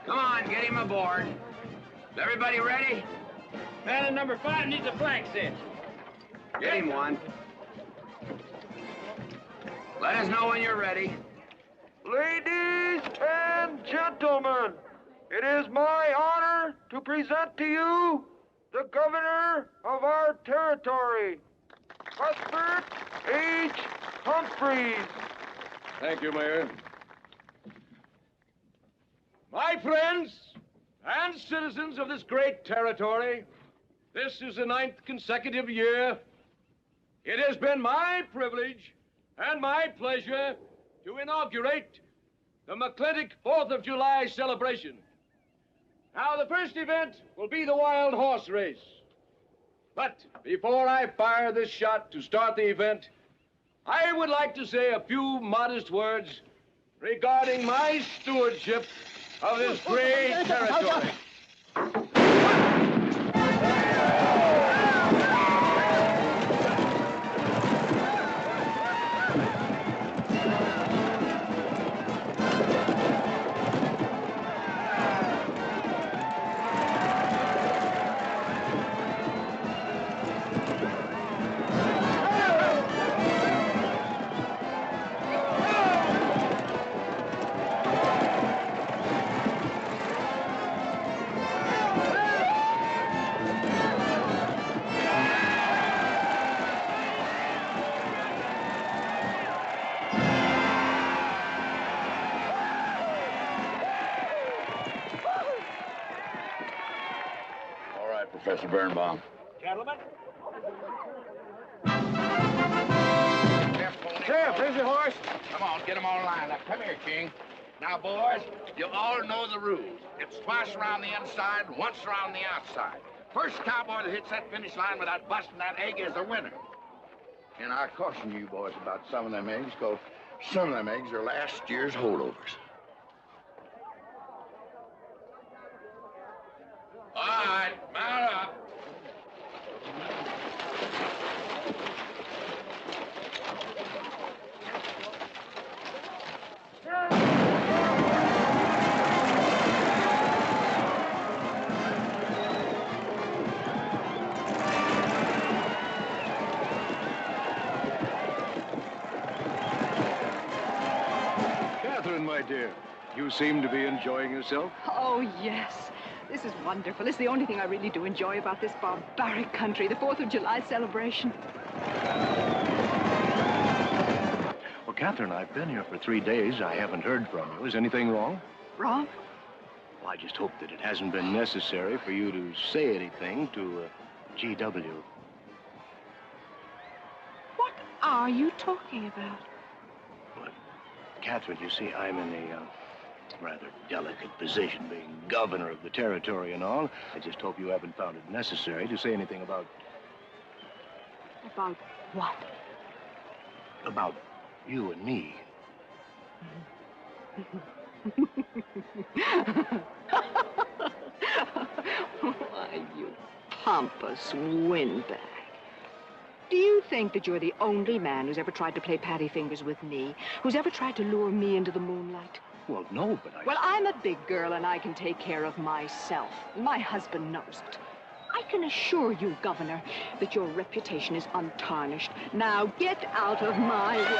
Come on, get him aboard. Is everybody ready? Man in number 5 needs a flank cinch. Get him one. Let us know when you're ready. Ladies and gentlemen, it is my honor to present to you the governor of our territory, Cuthbert H. Humphreys. Thank you, Mayor. My friends and citizens of this great territory, this is the 9th consecutive year. It has been my privilege and my pleasure to inaugurate the McLintock 4th of July celebration. Now, the first event will be the wild horse race. But before I fire this shot to start the event, I would like to say a few modest words regarding my stewardship of this great territory. Professor Birnbaum. Gentlemen. Sheriff, there's your horse. Come on, get them all lined up. Come here, King. Now, boys, you all know the rules. It's twice around the inside, once around the outside. First cowboy that hits that finish line without busting that egg is the winner. And I caution you boys about some of them eggs, because some of them eggs are last year's holdovers. All right, mount up. dear. You seem to be enjoying yourself. Oh, yes. This is wonderful. It's the only thing I really do enjoy about this barbaric country, the 4th of July celebration. Well, Catherine, I've been here for 3 days. I haven't heard from you. Is anything wrong? Wrong? Well, I just hope that it hasn't been necessary for you to say anything to G.W. What are you talking about? Catherine, you see, I'm in a rather delicate position, being governor of the territory and all. I just hope you haven't found it necessary to say anything about... About what? About you and me. Why, you pompous windbag. Do you think that you're the only man who's ever tried to play patty fingers with me, who's ever tried to lure me into the moonlight? Well, no, but I... Well, I'm a big girl and I can take care of myself. My husband knows it. I can assure you, Governor, that your reputation is untarnished. Now get out of my way.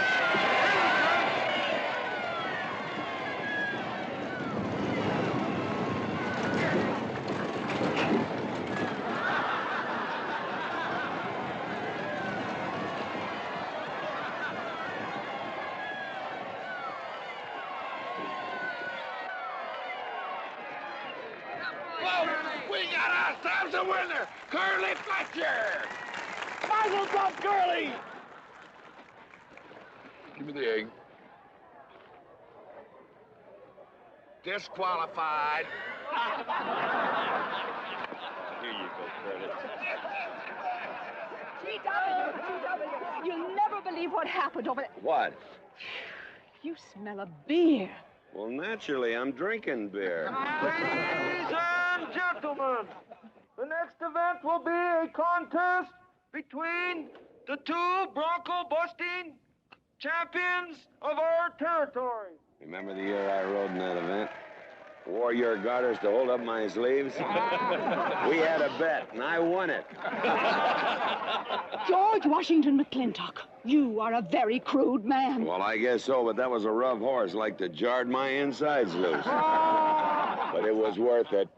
We got ourselves a winner! Curly Fletcher! Mazel tov, Curly! Give me the egg. Disqualified. Here you go, Curly. G.W., you'll never believe what happened over there. What? You smell of beer. Well, naturally, I'm drinking beer. Ladies and gentlemen, the next event will be a contest between the two bronco-busting champions of our territory. Remember the year I rode in that event? Wore your garters to hold up my sleeves? We had a bet, and I won it. George Washington McLintock, you are a very crude man. Well, I guess so, but that was a rough horse, like to jarred my insides loose. But it was worth it.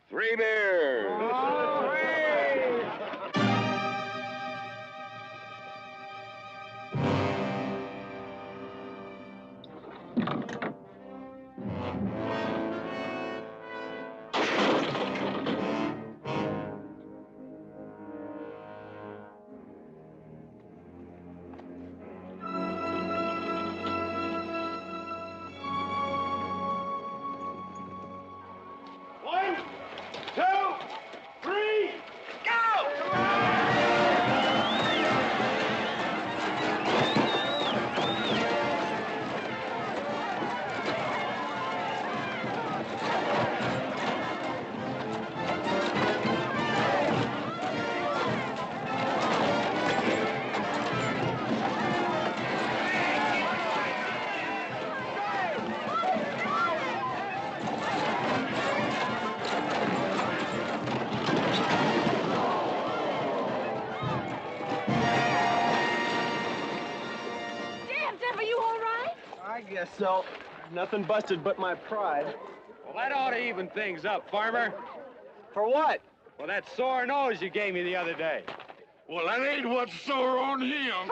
3 beers. So, nothing busted but my pride. Well, that ought to even things up, Farmer. For what? Well, that sore nose you gave me the other day. Well, that ain't what's sore on him.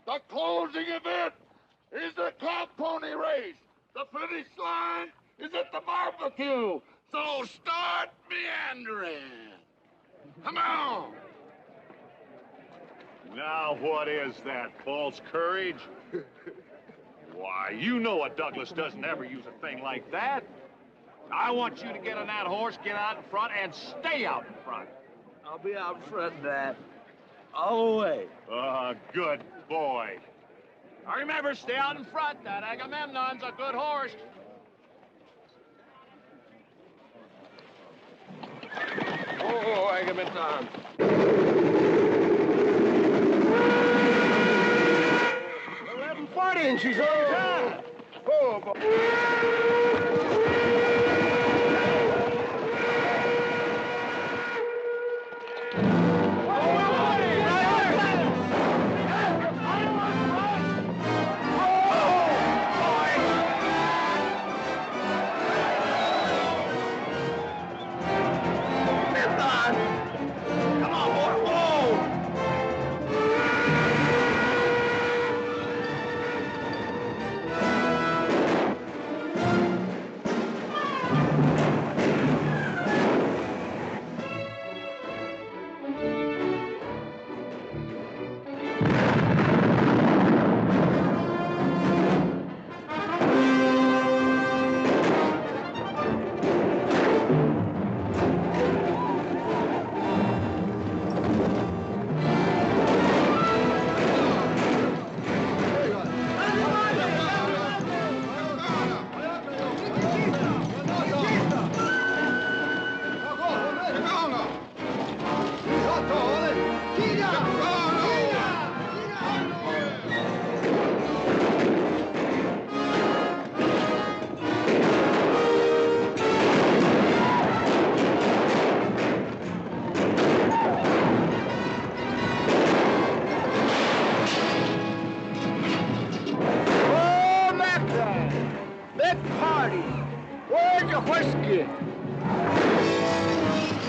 The closing event is the cow pony race. The finish line is at the barbecue. So start meandering. Come on. Now, what is that, false courage? Why, you know a Douglas doesn't ever use a thing like that. I want you to get on that horse, get out in front, and stay out in front. I'll be out in front, Dad. All the way. Good boy. Now remember, stay out in front. That Agamemnon's a good horse. Oh, Agamemnon. in. She's on. Oh, boy.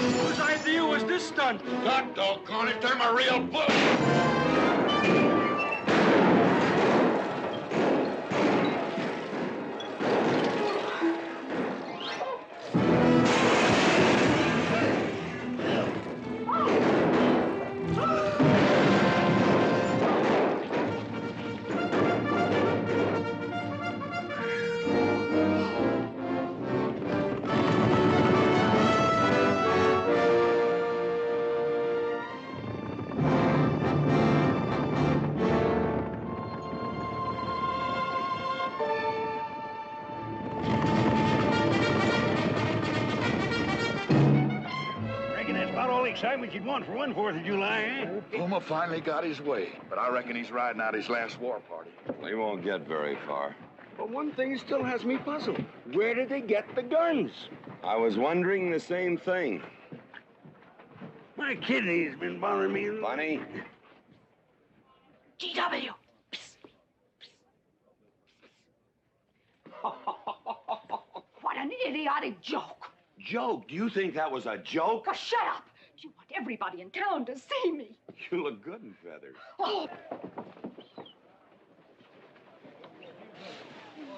Whose idea was this stunt? God doggone it, they're my real book. Excitement you'd want for one 4th of July, eh? Puma finally got his way, but I reckon he's riding out his last war party. We won't get very far. But one thing still has me puzzled. Where did they get the guns? I was wondering the same thing. My kidney's been bothering me. Funny? GW. What an idiotic joke. Joke? Do you think that was a joke? Oh, shut up. You want everybody in town to see me. You look good in feathers. Oh.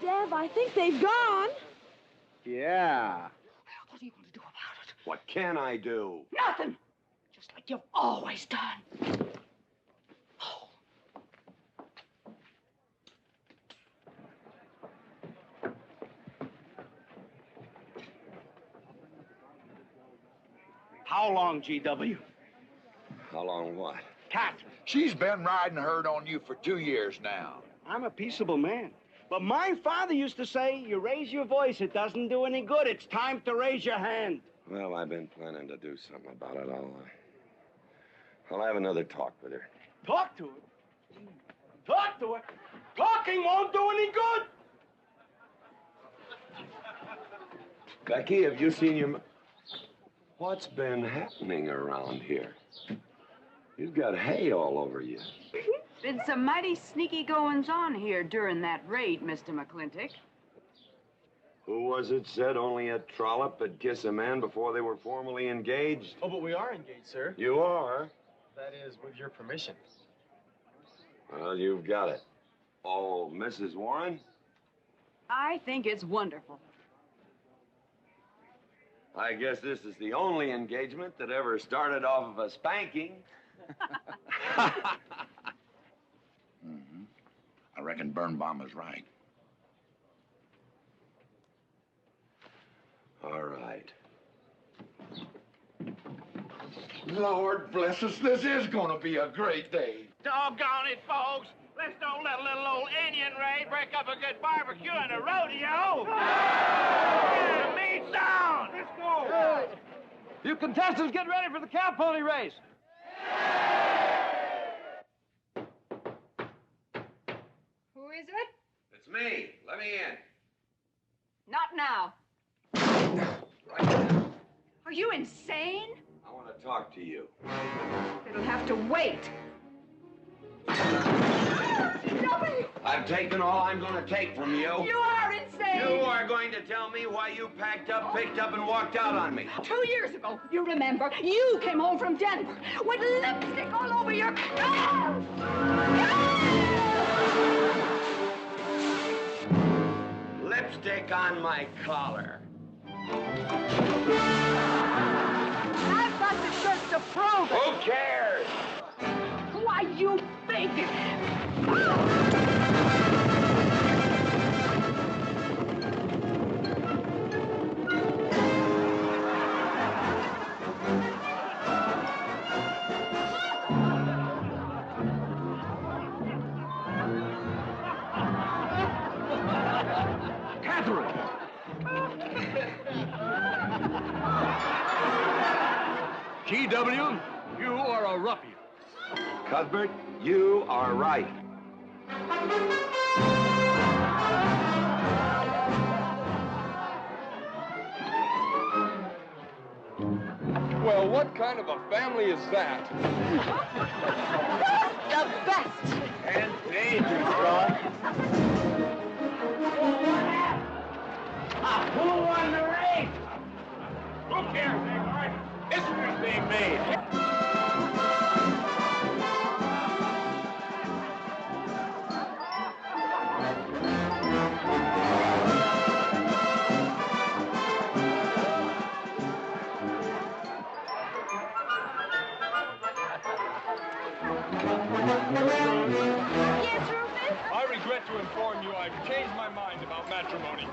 Dev, I think they've gone. Yeah. What are you going to do about it? What can I do? Nothing. Just like you've always done. How long, GW? How long what? Cat. She's been riding herd on you for 2 years now. I'm a peaceable man. But my father used to say, you raise your voice, it doesn't do any good. It's time to raise your hand. Well, I've been planning to do something about it. I'll have another talk with her. Talk to her? Talk to her? Talking won't do any good. Becky, have you seen your... What's been happening around here? You've got hay all over you. Been some mighty sneaky goings-on here during that raid, Mr. McLintock. Who was it said only a trollop would kiss a man before they were formally engaged? Oh, but we are engaged, sir. You are? That is, with your permission. Well, you've got it. Oh, Mrs. Warren? I think it's wonderful. I guess this is the only engagement that ever started off of a spanking. Mm-hmm. I reckon Birnbaum is right. All right. Lord bless us, this is gonna be a great day. Doggone it, folks. Let's don't let a little old Indian raid break up a good barbecue and a rodeo. Yeah, meat sound. Let's go. Hey, you contestants get ready for the cow pony race. Who is it? me. Let me in. Not now. Right now. Are you insane? I want to talk to you. It'll have to wait. I've taken all I'm going to take from you. You are insane. You are going to tell me why you packed up, picked up, and walked out on me. 2 years ago, you remember, you came home from Denver with lipstick all over your... Lipstick on my collar. I've got the shirts to prove it. Who cares? Why, you big... Catherine! G.W., you are a ruffian. Cuthbert, you are right. Well, what kind of a family is that? The best. And dangerous, John. Who won the race? Who cares, Neymar? History's being made. Yes, Rufus? I regret to inform you I've changed my mind about matrimony.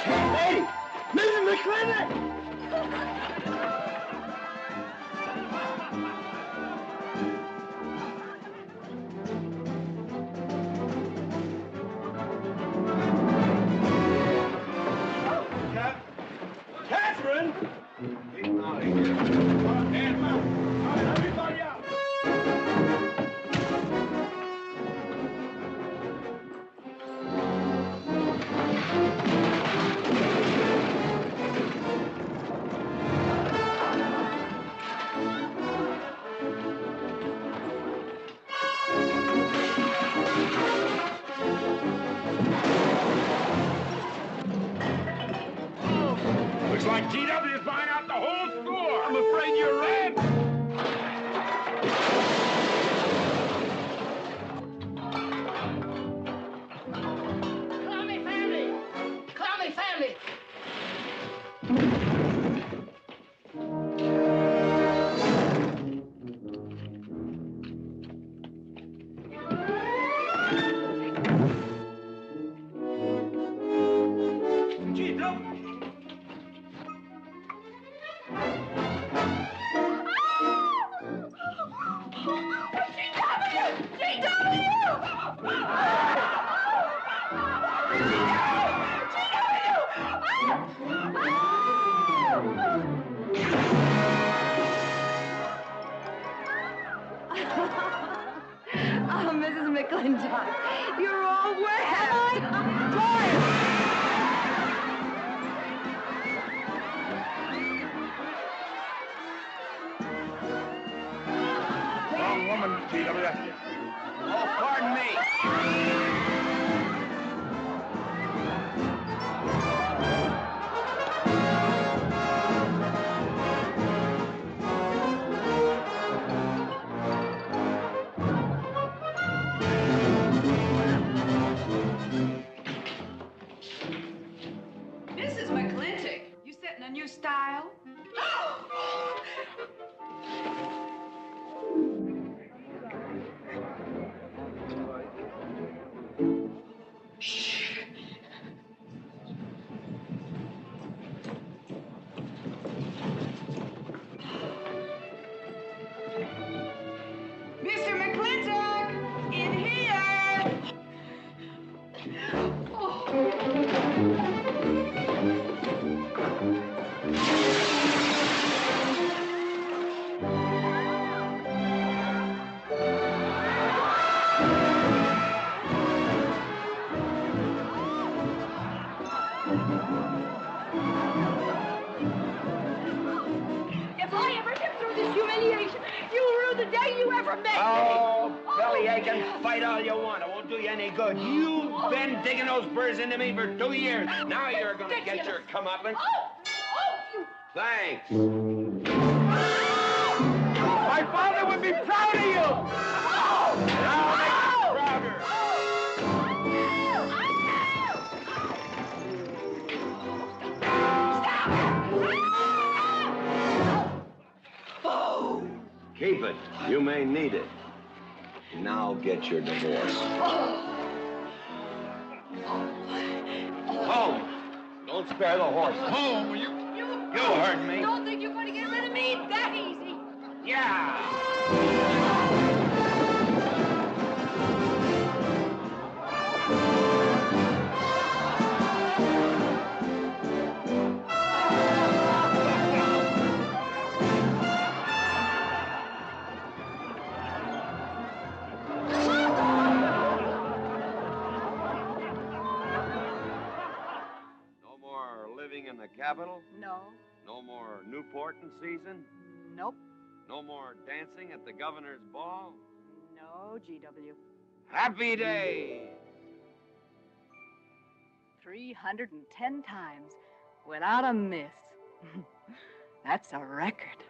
Hey, Mrs. McLintock! Catherine! Get out of here. Hands up! All right, everybody out! Looks like T.W. is buying out the whole score. I'm afraid you're right. Call me family! Call me family! Oh, Mrs. McLintock, you're all wet. Wrong woman, T.W. Oh, pardon me. Mrs. McLintock, you setting a new style? If I ever get through this humiliation, you'll rue the day you ever met me. Oh, belly aching, fight all you want. It won't do you any good. You've been digging those burrs into me for 2 years. Now you're gonna get your comeuppance. Thanks. My father would be proud of you. Now make him prouder. Keep it. You may need it. Now get your divorce. Home. Don't spare the horse. Home, you heard me. Don't think you're going to get rid of me that easy. Yeah. In the capital? No. No more Newport in season? Nope. No more dancing at the governor's ball? No, GW. Happy day! 310 times without a miss. That's a record.